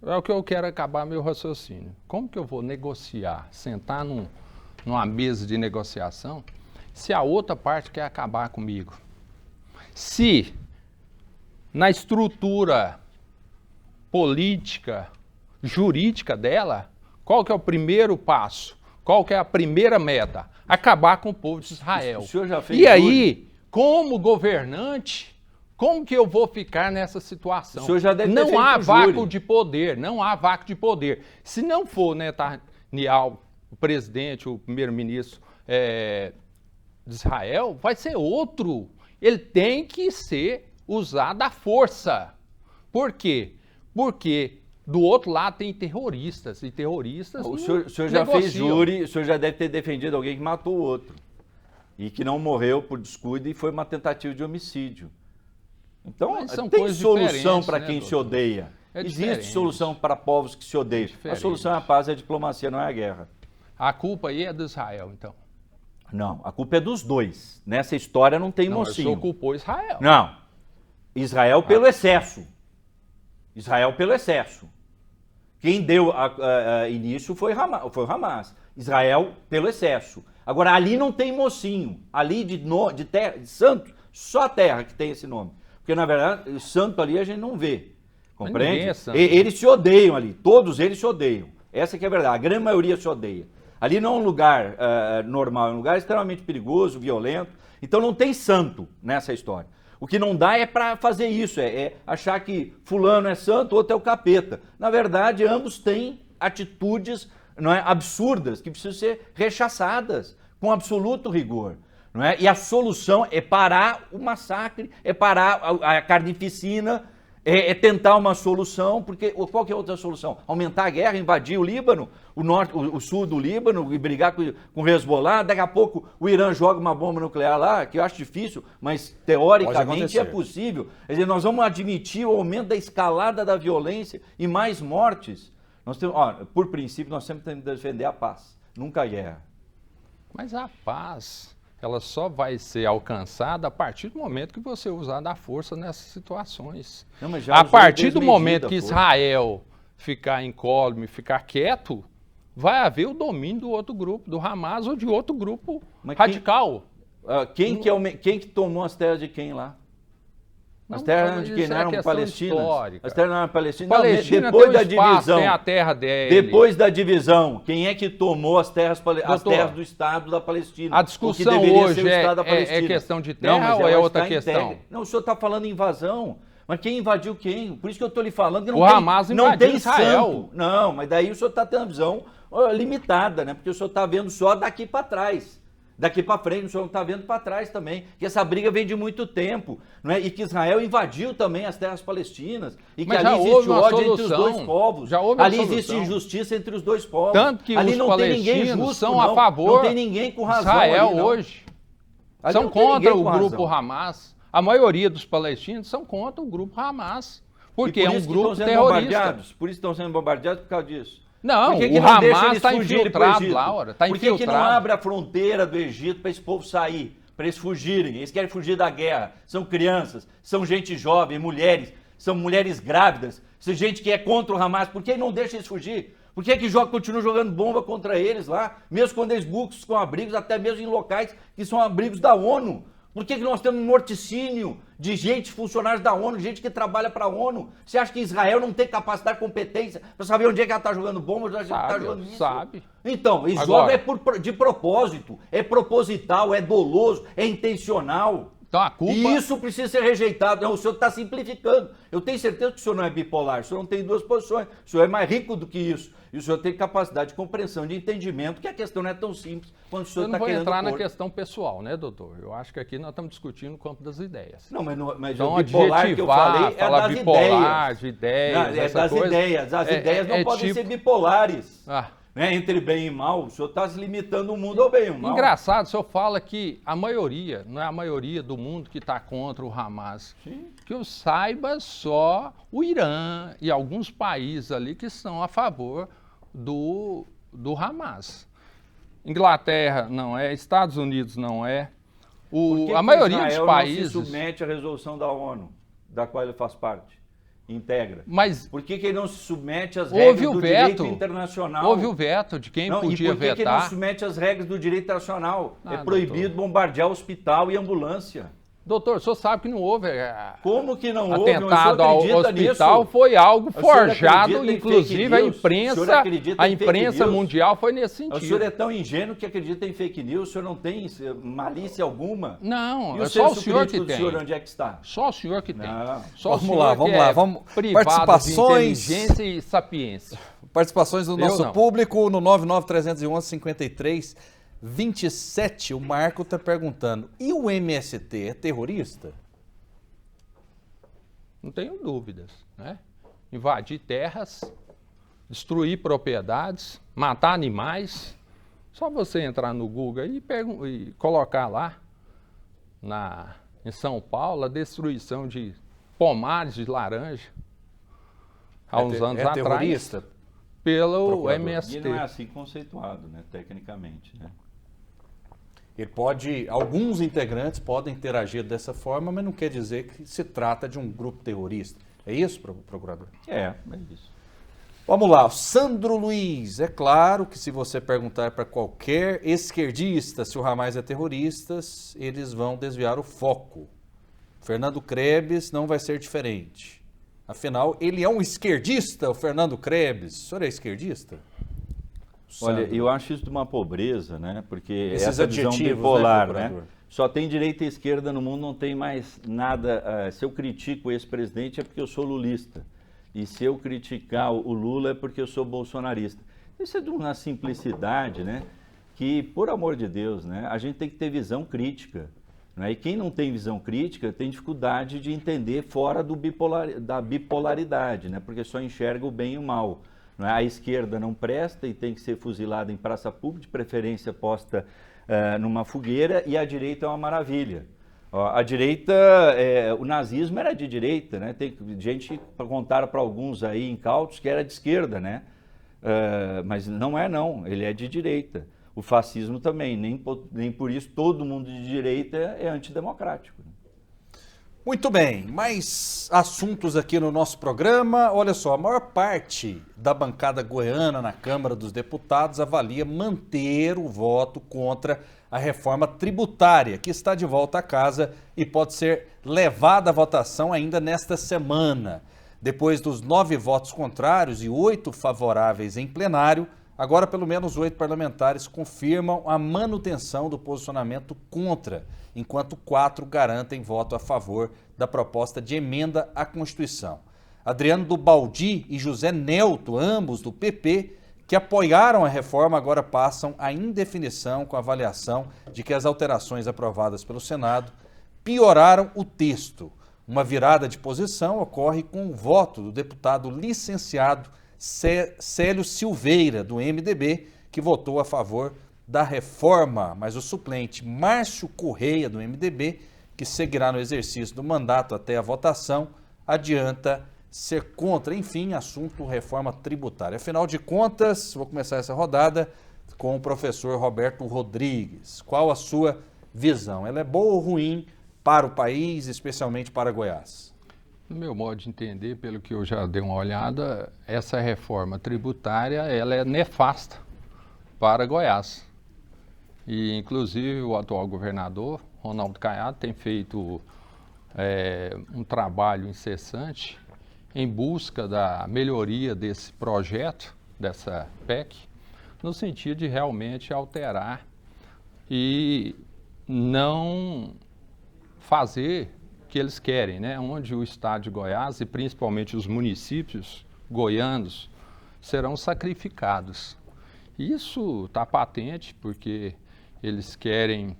É o que eu quero acabar meu raciocínio. Como que eu vou negociar, sentar numa mesa de negociação, se a outra parte quer acabar comigo? Se na estrutura política, jurídica dela, qual que é o primeiro passo? Qual que é a primeira meta? Acabar com o povo de Israel. O senhor já fez E aí, como governante, como que eu vou ficar nessa situação? O senhor já deve ter não feito há o vácuo júri. de poder, não há vácuo de poder. Se não for Netanyahu, o presidente, o primeiro-ministro de Israel, vai ser outro. Ele tem que ser usado à força. Por quê? Porque do outro lado tem terroristas, e terroristas O senhor já negociam. fez júri, o senhor já deve ter defendido alguém que matou o outro. E que não morreu por descuido e foi uma tentativa de homicídio. Então, Mas são tem coisas solução diferentes, para né, quem se doutor? odeia. É Existe diferente. solução para povos que se odeiam. A diferente. solução é a paz e a diplomacia, não é a guerra. A culpa aí é do Israel, então. Não, a culpa é dos dois. Nessa história não tem Não, o mocinho. senhor culpou Israel. Não. Israel pelo excesso. Israel pelo excesso. Quem deu início foi o Hamas. Israel pelo excesso. Agora, ali não tem mocinho. Ali de terra, de santo, só a terra que tem esse nome. Porque, na verdade, santo ali a gente não vê. Mas Compreende? ninguém é santo. Eles se odeiam ali. Todos eles se odeiam. Essa que é a verdade. A grande maioria se odeia. Ali não é um lugar normal, é um lugar extremamente perigoso, violento. Então não tem santo nessa história. O que não dá é para fazer isso, é achar que fulano é santo, outro é o capeta. Na verdade, ambos têm atitudes, não é, absurdas, que precisam ser rechaçadas com absoluto rigor. Não é? E a solução é parar o massacre, é parar a carnificina, é tentar uma solução, porque qual que é a outra solução? Aumentar a guerra, invadir o Líbano, o sul do Líbano e brigar com o Hezbollah. Daqui a pouco o Irã joga uma bomba nuclear lá, que eu acho difícil, mas teoricamente é possível. Quer dizer, nós vamos admitir o aumento da escalada da violência e mais mortes. Nós temos, por princípio, nós sempre temos que defender a paz, nunca a guerra. Mas a paz, ela só vai ser alcançada a partir do momento que você usar da força nessas situações. Não, mas já A usou partir do desmedida momento que a força. Israel ficar incólume, ficar quieto, vai haver o domínio do outro grupo, do Hamas ou de outro grupo Mas radical. Quem que tomou as terras de quem lá? As terras de quem não eram palestinas? Histórica. As terras não eram palestinas? Palestina Não, depois tem da o espaço, divisão. tem a terra dele. Depois da divisão, quem é que tomou as terras Doutor, do Estado da Palestina? A O que discussão deveria hoje ser o Estado da é Palestina. questão de Não, terra mas ou é ela outra está questão? entregue. Não, o senhor está falando em invasão. Mas quem invadiu quem? Por isso que eu estou lhe falando que não O tem, Hamas não invadiu tem Israel. santo. Não, mas daí o senhor está tendo uma visão limitada, né? Porque o senhor está vendo só daqui para trás. Daqui para frente, o senhor não está vendo para trás também. Que essa briga vem de muito tempo. Não é? E que Israel invadiu também as terras palestinas. E que Mas ali já existe houve uma ódio entre os solução. dois povos. Já houve uma Ali solução. existe injustiça entre os dois povos. Tanto que ali os não tem ninguém palestinos justo, são não. a favor Não tem ninguém com razão Israel ali, não. hoje. Ali São não tem contra ninguém o com grupo razão. Hamas. A maioria dos palestinos são contra o grupo Hamas. Porque E é por um isso que grupo estão sendo terrorista. bombardeados. Por isso estão sendo bombardeados por causa disso. Não, Por que que o não deixa Hamas eles está fugirem pro infiltrado Egito? lá, ora. Está Por que que não infiltrado. abre a fronteira do Egito para esse povo sair? Para eles fugirem? Eles querem fugir da guerra. São crianças, são gente jovem, mulheres, são mulheres grávidas, são gente que é contra o Hamas. Por que não deixa eles fugir? Por que continua jogando bomba contra eles lá? Mesmo quando eles buscam abrigos, até mesmo em locais que são abrigos da ONU. Por que nós temos um morticínio de gente, funcionários da ONU, gente que trabalha para a ONU? Você acha que Israel não tem capacidade, competência para saber onde é que ela está jogando bomba, onde ela está jogando isso? Sabe. Então, eles Agora, jogam de propósito, é proposital, é doloso, é intencional. Então a culpa... E isso precisa ser rejeitado. Não, o senhor está simplificando. Eu tenho certeza que o senhor não é bipolar, o senhor não tem duas posições. O senhor é mais rico do que isso. E o senhor tem capacidade de compreensão, de entendimento, que a questão não é tão simples quanto o senhor Eu está não vou querendo entrar na pôr. questão pessoal, né, doutor? Eu acho que aqui nós estamos discutindo o campo das ideias. Não, mas Então, o bipolar que eu falei é falar das bipolar, ideias. de ideias, Não, é essa das coisa, ideias. As ideias não podem tipo- ser bipolares. Ah, Né? Entre bem e mal, o senhor está se limitando o mundo ao bem e ao mal. engraçado, o senhor fala que a maioria, não é a maioria do mundo que está contra o Hamas. Sim. Que eu saiba, só o Irã e alguns países ali que são a favor do Hamas. Inglaterra não é, Estados Unidos não é. Por que A que maioria Israel dos países... não se submete à resolução da ONU, da qual ele faz parte? integra. Mas por que ele não se submete às regras do direito internacional? Houve o veto de quem podia vetar. E por que ele não se submete às regras do direito internacional? É proibido bombardear hospital e ambulância. Doutor, o senhor sabe que não houve. Como que não houve? Atentado ao hospital nisso? Foi algo forjado, inclusive a imprensa mundial foi nesse sentido. O senhor é tão ingênuo que acredita em fake news, o senhor não tem malícia alguma? Não, é só o senhor que tem. Senhor, onde é que está? Só o senhor que tem. Só vamos lá. Participações. De inteligência e sapiência. Participações do nosso público no 99311-5327. O Marco está perguntando, e o MST é terrorista? Não tenho dúvidas, né? Invadir terras, destruir propriedades, matar animais. Só você entrar no Google e colocar lá, em São Paulo, a destruição de pomares de laranja, há uns anos atrás. Terrorista? Pelo MST. E não é assim conceituado, né, tecnicamente, né? Alguns integrantes podem interagir dessa forma, mas não quer dizer que se trata de um grupo terrorista. É isso, procurador? É isso. Vamos lá, Sandro Luiz. É claro que se você perguntar para qualquer esquerdista se o Hamas é terrorista, eles vão desviar o foco. Fernando Krebs não vai ser diferente. Afinal, ele é um esquerdista, o Fernando Krebs. O senhor é esquerdista? Olha, eu acho isso de uma pobreza, né? Porque esses essa visão bipolar, né? Só tem direita e esquerda no mundo, não tem mais nada. Se eu critico esse presidente é porque eu sou lulista. E se eu criticar o Lula é porque eu sou bolsonarista. Isso é de uma simplicidade, né? Que, por amor de Deus, né? A gente tem que ter visão crítica. Né? E quem não tem visão crítica tem dificuldade de entender fora da bipolaridade, né? Porque só enxerga o bem e o mal. Não é? A esquerda não presta e tem que ser fuzilada em praça pública, de preferência posta numa fogueira, e a direita é uma maravilha. A direita, o nazismo era de direita, né? Tem gente para contar para alguns aí incautos que era de esquerda, né? Mas não é não, ele é de direita. O fascismo também, nem por isso todo mundo de direita é antidemocrático. Muito bem, mais assuntos aqui no nosso programa. Olha só, a maior parte da bancada goiana na Câmara dos Deputados avalia manter o voto contra a reforma tributária, que está de volta à casa e pode ser levada à votação ainda nesta semana. Depois dos 9 votos contrários e 8 favoráveis em plenário, agora pelo menos 8 parlamentares confirmam a manutenção do posicionamento contra, enquanto 4 garantem voto a favor da proposta de emenda à Constituição. Adriano do Baldi e José Nelto, ambos do PP, que apoiaram a reforma, agora passam à indefinição com a avaliação de que as alterações aprovadas pelo Senado pioraram o texto. Uma virada de posição ocorre com o voto do deputado licenciado Célio Silveira, do MDB, que votou a favor da reforma, mas o suplente Márcio Correia, do MDB, que seguirá no exercício do mandato até a votação, adianta ser contra. Enfim, assunto reforma tributária. Afinal de contas, vou começar essa rodada com o professor Roberto Rodrigues. Qual a sua visão? Ela é boa ou ruim para o país, especialmente para Goiás? No meu modo de entender, pelo que eu já dei uma olhada, essa reforma tributária ela é nefasta para Goiás. E, inclusive, o atual governador, Ronaldo Caiado, tem feito um trabalho incessante em busca da melhoria desse projeto, dessa PEC, no sentido de realmente alterar e não fazer o que eles querem, né? Onde o estado de Goiás e principalmente os municípios goianos serão sacrificados. Isso está patente porque eles querem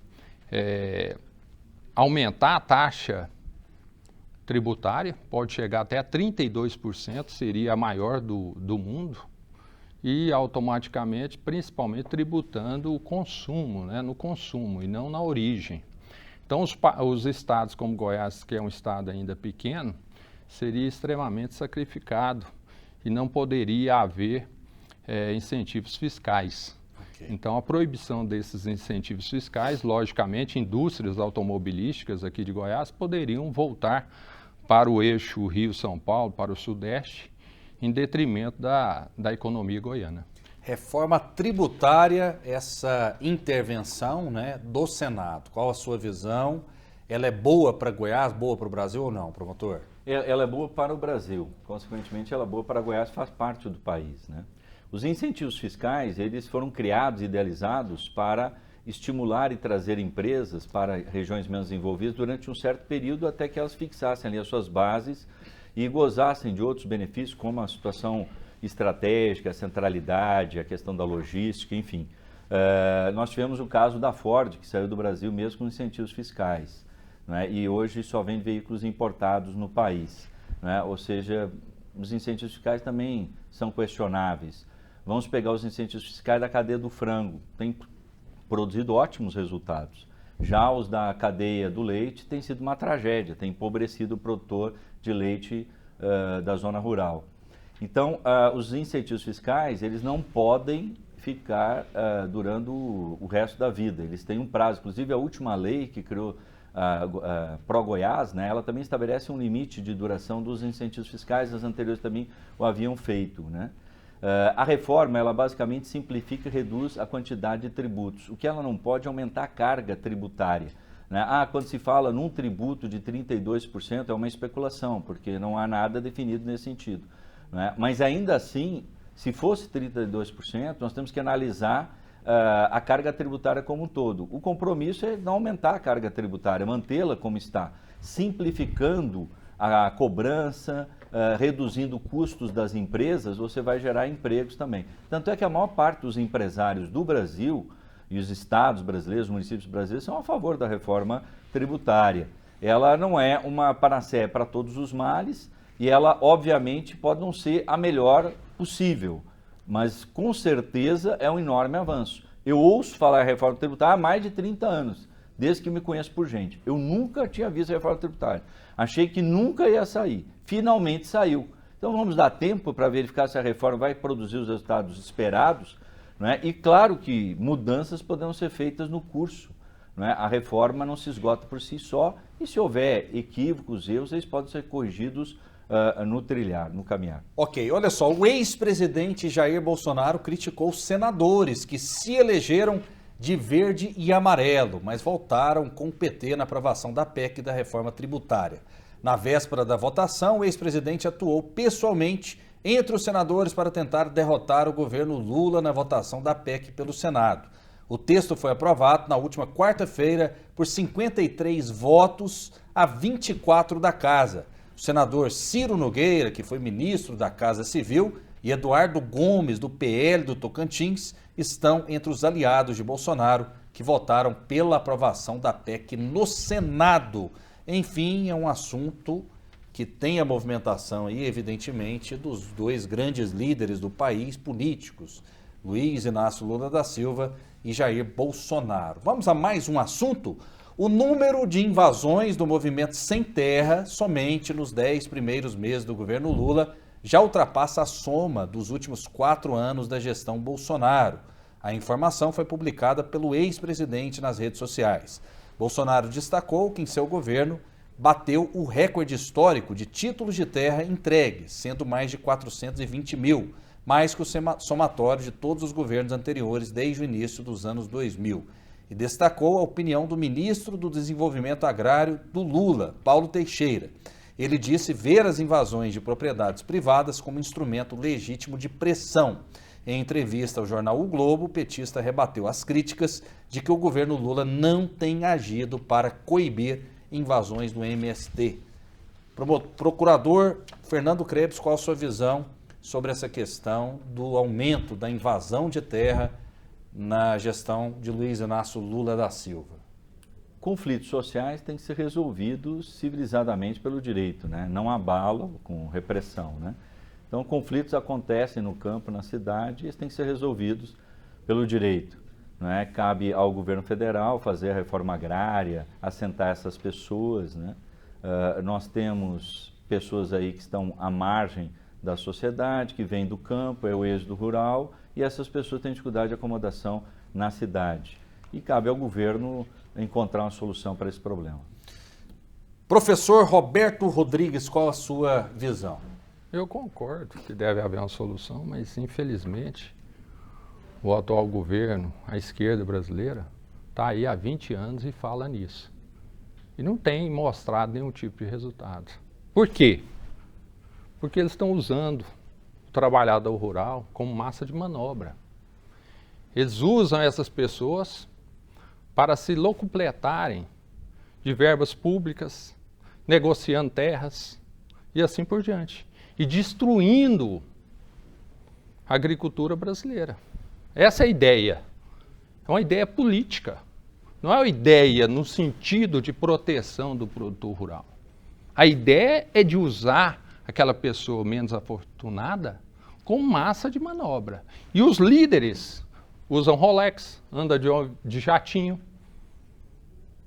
aumentar a taxa tributária, pode chegar até a 32%, seria a maior do mundo, e automaticamente, principalmente, tributando o consumo, né, no consumo e não na origem. Então, os estados como Goiás, que é um estado ainda pequeno, seria extremamente sacrificado e não poderia haver incentivos fiscais. Okay. Então, a proibição desses incentivos fiscais, logicamente, indústrias automobilísticas aqui de Goiás poderiam voltar para o eixo Rio-São Paulo, para o Sudeste, em detrimento da economia goiana. Reforma tributária, essa intervenção, né, do Senado. Qual a sua visão? Ela é boa para Goiás, boa para o Brasil ou não, promotor? Ela é boa para o Brasil, consequentemente ela é boa para Goiás, faz parte do país, né? Os incentivos fiscais, eles foram criados e idealizados para estimular e trazer empresas para regiões menos desenvolvidas durante um certo período até que elas fixassem ali as suas bases e gozassem de outros benefícios, como a situação estratégica, a centralidade, a questão da logística, enfim. Nós tivemos o caso da Ford, que saiu do Brasil mesmo com incentivos fiscais, né? E hoje só vende veículos importados no país, né? Ou seja, os incentivos fiscais também são questionáveis. Vamos pegar os incentivos fiscais da cadeia do frango, tem produzido ótimos resultados. Já os da cadeia do leite tem sido uma tragédia, tem empobrecido o produtor de leite da zona rural. Então, os incentivos fiscais, eles não podem ficar durando o resto da vida. Eles têm um prazo. Inclusive, a última lei que criou Pró-Goiás, né, ela também estabelece um limite de duração dos incentivos fiscais. As anteriores também o haviam feito, né? A reforma, ela basicamente simplifica e reduz a quantidade de tributos. O que ela não pode é aumentar a carga tributária, né? Quando se fala num tributo de 32%, é uma especulação, porque não há nada definido nesse sentido, né? Mas ainda assim, se fosse 32%, nós temos que analisar a carga tributária como um todo. O compromisso é não aumentar a carga tributária, mantê-la como está, simplificando a cobrança, reduzindo custos das empresas, você vai gerar empregos também. Tanto é que a maior parte dos empresários do Brasil e os estados brasileiros, os municípios brasileiros, são a favor da reforma tributária. Ela não é uma panaceia para todos os males e ela, obviamente, pode não ser a melhor possível, mas com certeza é um enorme avanço. Eu ouço falar em reforma tributária há mais de 30 anos, desde que me conheço por gente. Eu nunca tinha visto a reforma tributária. Achei que nunca ia sair. Finalmente saiu. Então vamos dar tempo para verificar se a reforma vai produzir os resultados esperados, né? E claro que mudanças poderão ser feitas no curso, né? A reforma não se esgota por si só e se houver equívocos, erros, eles podem ser corrigidos no trilhar, no caminhar. Ok, olha só, o ex-presidente Jair Bolsonaro criticou os senadores que se elegeram de verde e amarelo, mas voltaram com o PT na aprovação da PEC da reforma tributária. Na véspera da votação, o ex-presidente atuou pessoalmente entre os senadores para tentar derrotar o governo Lula na votação da PEC pelo Senado. O texto foi aprovado na última quarta-feira por 53 votos a 24 da casa. O senador Ciro Nogueira, que foi ministro da Casa Civil, e Eduardo Gomes, do PL do Tocantins, estão entre os aliados de Bolsonaro que votaram pela aprovação da PEC no Senado. Enfim, é um assunto que tem a movimentação aí, evidentemente, dos dois grandes líderes do país, políticos, Luiz Inácio Lula da Silva e Jair Bolsonaro. Vamos a mais um assunto? O número de invasões do movimento Sem Terra, somente nos 10 primeiros meses do governo Lula, já ultrapassa a soma dos últimos 4 anos da gestão Bolsonaro. A informação foi publicada pelo ex-presidente nas redes sociais. Bolsonaro destacou que em seu governo bateu o recorde histórico de títulos de terra entregues, sendo mais de 420 mil, mais que o somatório de todos os governos anteriores desde o início dos anos 2000. E destacou a opinião do ministro do Desenvolvimento Agrário do Lula, Paulo Teixeira. Ele disse ver as invasões de propriedades privadas como instrumento legítimo de pressão. Em entrevista ao jornal O Globo, o petista rebateu as críticas de que o governo Lula não tem agido para coibir invasões do MST. Procurador Fernando Krebs, qual a sua visão sobre essa questão do aumento da invasão de terra na gestão de Luiz Inácio Lula da Silva? Conflitos sociais têm que ser resolvidos civilizadamente pelo direito, né? Não abala com repressão, né? Então, conflitos acontecem no campo, na cidade, e eles têm que ser resolvidos pelo direito, né? Cabe ao governo federal fazer a reforma agrária, assentar essas pessoas, né? Nós temos pessoas aí que estão à margem da sociedade, que vêm do campo, é o êxodo rural, e essas pessoas têm dificuldade de acomodação na cidade. E cabe ao governo encontrar uma solução para esse problema. Professor Roberto Rodrigues, qual a sua visão? Eu concordo que deve haver uma solução, mas infelizmente o atual governo, a esquerda brasileira, está aí há 20 anos e fala nisso. E não tem mostrado nenhum tipo de resultado. Por quê? Porque eles estão usando o trabalhador rural como massa de manobra. Eles usam essas pessoas para se locupletarem de verbas públicas, negociando terras e assim por diante. E destruindo a agricultura brasileira. Essa é a ideia. É uma ideia política. Não é uma ideia no sentido de proteção do produtor rural. A ideia é de usar aquela pessoa menos afortunada como massa de manobra. E os líderes usam Rolex, andam de jatinho.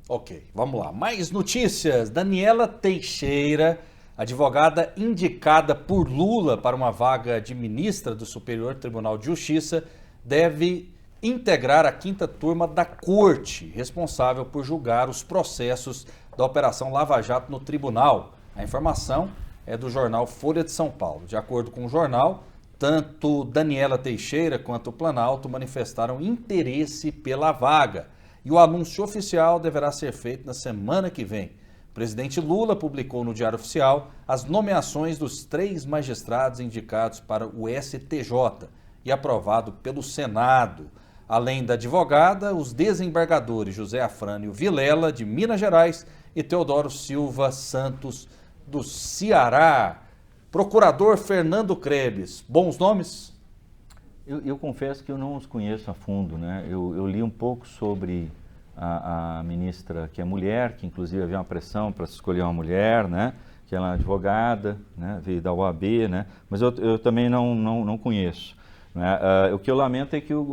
Ok, vamos lá. Mais notícias. Daniela Teixeira, advogada indicada por Lula para uma vaga de ministra do Superior Tribunal de Justiça, deve integrar a 5ª turma da corte, responsável por julgar os processos da Operação Lava Jato no tribunal. A informação é do jornal Folha de São Paulo. De acordo com o jornal, tanto Daniela Teixeira quanto o Planalto manifestaram interesse pela vaga. E o anúncio oficial deverá ser feito na semana que vem. O presidente Lula publicou no Diário Oficial as nomeações dos 3 magistrados indicados para o STJ e aprovado pelo Senado. Além da advogada, os desembargadores José Afrânio Vilela, de Minas Gerais, e Teodoro Silva Santos, do Ceará. Procurador Fernando Krebs, bons nomes? Eu confesso que eu não os conheço a fundo, né? Eu li um pouco sobre a ministra, que é mulher, que inclusive havia uma pressão para se escolher uma mulher, né? Que ela é advogada, né? Veio da OAB, né? Mas eu também não conheço. Né? O que eu lamento é que o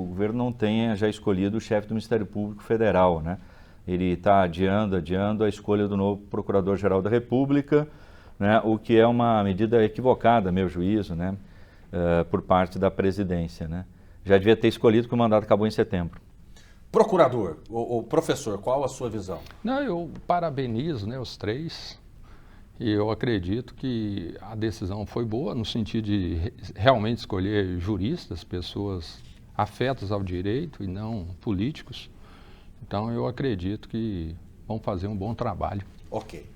governo não tenha já escolhido o chefe do Ministério Público Federal, né? Ele está adiando a escolha do novo Procurador-Geral da República, né? O que é uma medida equivocada, a meu juízo, né? Por parte da presidência, né? Já devia ter escolhido, porque o mandato acabou em setembro. Procurador, ou professor, qual a sua visão? Não, eu parabenizo, né, os 3. E eu acredito que a decisão foi boa no sentido de realmente escolher juristas, pessoas afetas ao direito e não políticos. Então eu acredito que vão fazer um bom trabalho. Ok.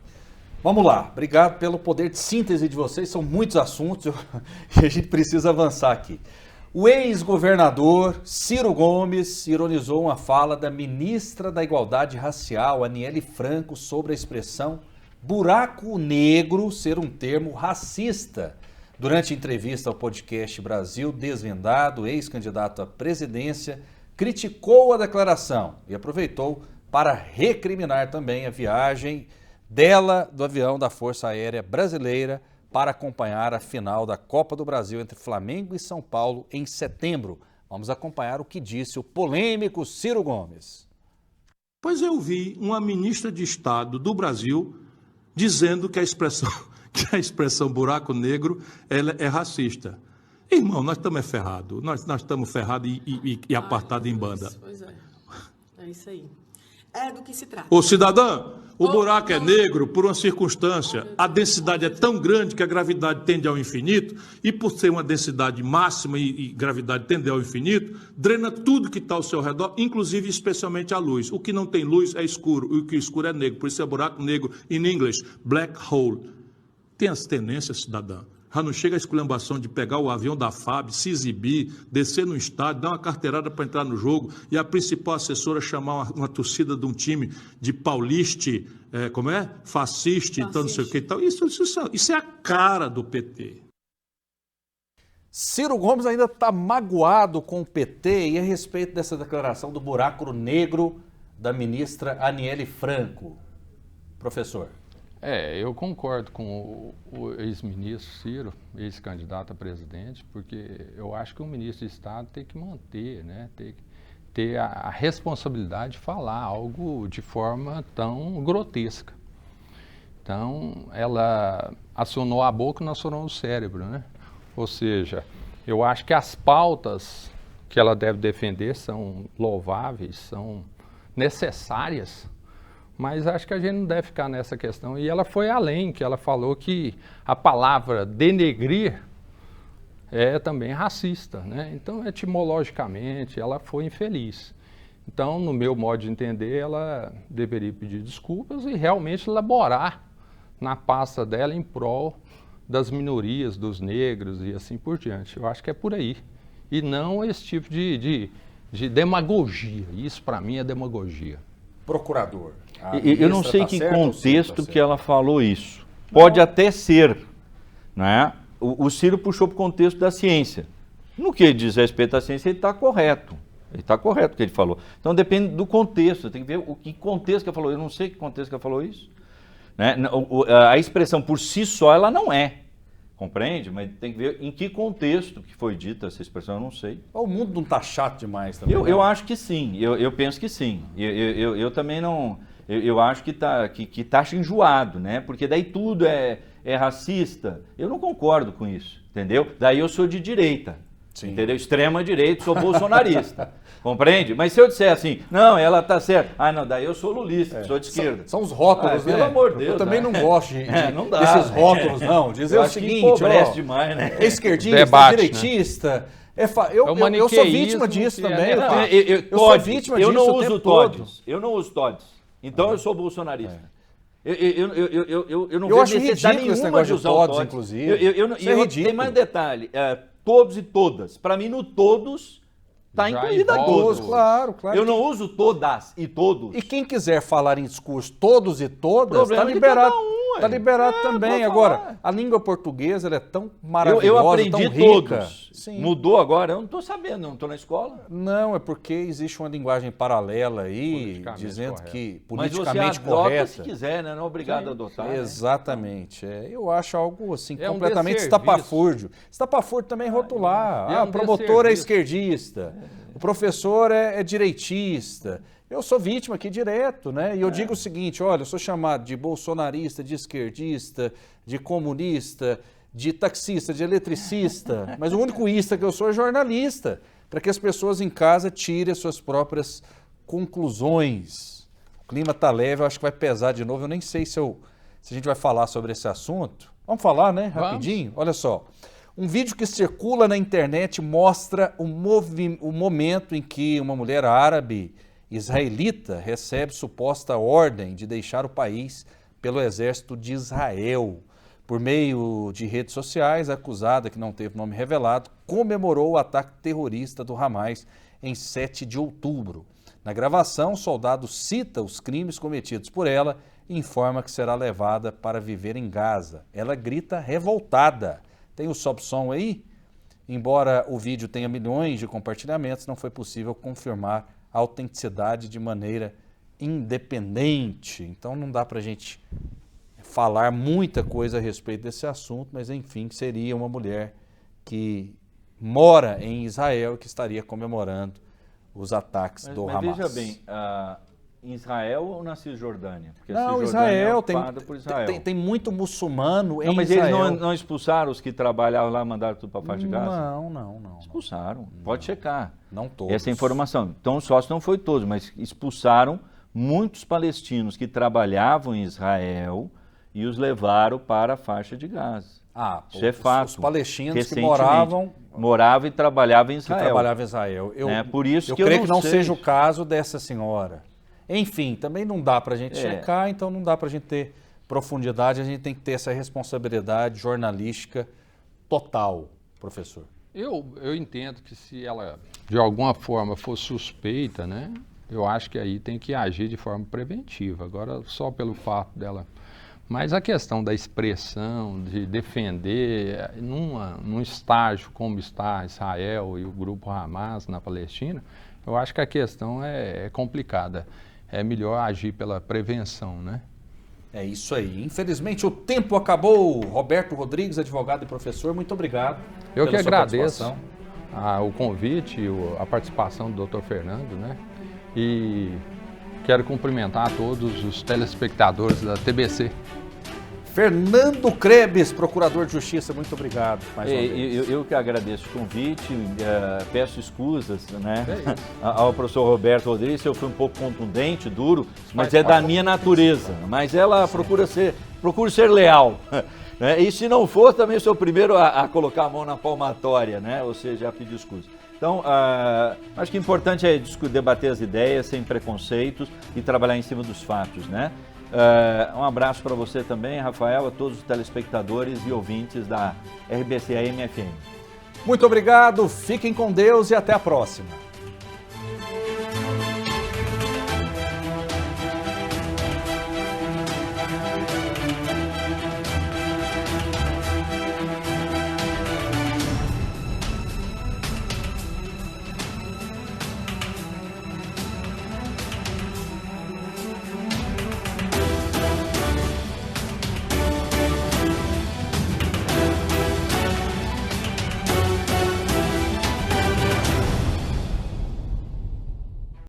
Vamos lá. Obrigado pelo poder de síntese de vocês. São muitos assuntos e a gente precisa avançar aqui. O ex-governador Ciro Gomes ironizou uma fala da ministra da Igualdade Racial, Aniele Franco, sobre a expressão buraco negro ser um termo racista. Durante entrevista ao podcast Brasil Desvendado, o ex-candidato à presidência criticou a declaração e aproveitou para recriminar também a viagem dela do avião da Força Aérea Brasileira para acompanhar a final da Copa do Brasil entre Flamengo e São Paulo em setembro. Vamos acompanhar o que disse o polêmico Ciro Gomes. Pois eu vi uma ministra de Estado do Brasil dizendo que a expressão buraco negro ela é racista. Irmão, nós estamos ferrados. Nós estamos ferrados e apartados em banda. Pois é. É isso aí. É do que se trata. Ô cidadã, o buraco é negro por uma circunstância. A densidade é tão grande que a gravidade tende ao infinito, e por ser uma densidade máxima e gravidade tende ao infinito, drena tudo que está ao seu redor, inclusive especialmente a luz. O que não tem luz é escuro, e o que é escuro é negro. Por isso é buraco negro, in English, black hole. Tem as tenências, cidadã. Já não chega a esculhambação de pegar o avião da FAB, se exibir, descer no estádio, dar uma carteirada para entrar no jogo e a principal assessora chamar uma torcida de um time de pauliste, fascista, então não sei o que e tal. Isso é a cara do PT. Ciro Gomes ainda está magoado com o PT e a respeito dessa declaração do buraco negro da ministra Aniele Franco. Professor. Eu concordo com o ex-ministro Ciro, ex-candidato a presidente, porque eu acho que o ministro de Estado tem que manter, né, tem que ter a responsabilidade de falar algo de forma tão grotesca. Então, ela acionou a boca e não acionou o cérebro, né? Ou seja, eu acho que as pautas que ela deve defender são louváveis, são necessárias, Mas acho que a gente não deve ficar nessa questão. E ela foi além, que ela falou que a palavra denegrir é também racista, né? Então, etimologicamente, ela foi infeliz. Então, no meu modo de entender, ela deveria pedir desculpas e realmente elaborar na pasta dela em prol das minorias, dos negros e assim por diante. Eu acho que é por aí. E não esse tipo de demagogia. Isso, para mim, é demagogia. Procurador. Eu não sei em que contexto que ela falou isso. Pode até ser, né? O Ciro puxou para o contexto da ciência. No que diz respeito à ciência, ele está correto. Ele está correto o que ele falou. Então depende do contexto. Tem que ver o que contexto que ela falou. Eu não sei que contexto que ela falou isso. Né? A expressão por si só, ela não é. Compreende? Mas tem que ver em que contexto que foi dita essa expressão, eu não sei. O mundo não está chato demais também. Eu acho que sim, eu penso que sim. Eu também não... Eu acho que está enjoado, né? Porque daí tudo é racista. Eu não concordo com isso, entendeu? Daí eu sou de direita, entendeu? Extrema direita, sou bolsonarista. Compreende? Mas se eu disser assim, não, ela está certa. Ah, não, daí eu sou lulista, sou de esquerda. São os rótulos, né? Pelo amor de Deus. Eu também não gosto não dá, desses rótulos, não. Dizer o seguinte, demais, né? É esquerdista, debate, direitista. Né? Eu sou vítima disso também. Eu sou vítima disso. Eu não uso todos. Eu não uso todos. Então eu sou bolsonarista. Eu não vejo necessidade nenhuma de usar o todos, inclusive. Isso é ridículo. Tem mais detalhe. Todos e todas. Para mim, no todos... Está incluída todos. Claro. Eu não uso todas e todos. E quem quiser falar em discurso todos e todas, está liberado. Está liberado também. Agora, a língua portuguesa ela é tão maravilhosa, eu aprendi tão rica. Todos. Sim. Mudou agora? Eu não estou sabendo, não estou na escola. Não, é porque existe uma linguagem paralela aí, dizendo correto. Que politicamente mas você adota correta. Se quiser, né? Não é obrigado a adotar. Exatamente. Né? Eu acho algo assim completamente estapafúrdio. Estapafúrdio também rotular. O promotor é esquerdista, o professor é direitista. Eu sou vítima aqui direto, né? E eu digo o seguinte, olha, eu sou chamado de bolsonarista, de esquerdista, de comunista, de taxista, de eletricista, mas o único ista que eu sou é jornalista, para que as pessoas em casa tirem as suas próprias conclusões. O clima tá leve, eu acho que vai pesar de novo, eu nem sei se a gente vai falar sobre esse assunto. Vamos falar, né? Rapidinho? Olha só. Um vídeo que circula na internet mostra o momento em que uma mulher árabe israelita recebe suposta ordem de deixar o país pelo exército de Israel. Por meio de redes sociais, a acusada, que não teve nome revelado, comemorou o ataque terrorista do Hamas em 7 de outubro. Na gravação, o soldado cita os crimes cometidos por ela e informa que será levada para viver em Gaza. Ela grita revoltada. Tem o sobe som aí? Embora o vídeo tenha milhões de compartilhamentos, não foi possível confirmar a autenticidade de maneira independente. Então não dá para a gente falar muita coisa a respeito desse assunto, mas enfim, seria uma mulher que mora em Israel e que estaria comemorando os ataques do Hamas. Mas veja bem, em Israel ou na Cisjordânia? Porque não, a Israel, por Israel. Tem muito muçulmano em mas Israel. Eles não expulsaram os que trabalhavam lá, mandaram tudo para a faixa de Gaza? Não. Expulsaram, pode checar. Não todos. Essa informação. Então, só se não foi todos, mas expulsaram muitos palestinos que trabalhavam em Israel e os levaram para a faixa de Gaza. Isso é fato. Os palestinos que moravam e trabalhavam em Israel. Por isso que eu creio que não seja o caso dessa senhora. Enfim, também não dá para a gente checar, então não dá para a gente ter profundidade, a gente tem que ter essa responsabilidade jornalística total, professor. Eu entendo que se ela, de alguma forma, for suspeita, né, eu acho que aí tem que agir de forma preventiva. Agora, só pelo fato dela... Mas a questão da expressão, de defender, num estágio como está Israel e o grupo Hamas na Palestina, eu acho que a questão é complicada. É melhor agir pela prevenção, né? É isso aí. Infelizmente o tempo acabou. Roberto Rodrigues, advogado e professor, muito obrigado. Eu que agradeço o convite, a participação do Dr. Fernando, né? E quero cumprimentar a todos os telespectadores da TBC. Fernando Krebs, procurador de Justiça, muito obrigado mais uma vez. Eu que agradeço o convite, peço escusas, né, ao professor Roberto Rodrigues, eu fui um pouco contundente, duro, mas é da minha natureza. Mas ela procura ser leal. Né? E se não for, também sou o primeiro a colocar a mão na palmatória, né? Ou seja, a pedir escusa. Então, acho que o importante é debater as ideias sem preconceitos e trabalhar em cima dos fatos, né? Um abraço para você também, Rafael, a todos os telespectadores e ouvintes da RBC AM FM. Muito obrigado, fiquem com Deus e até a próxima.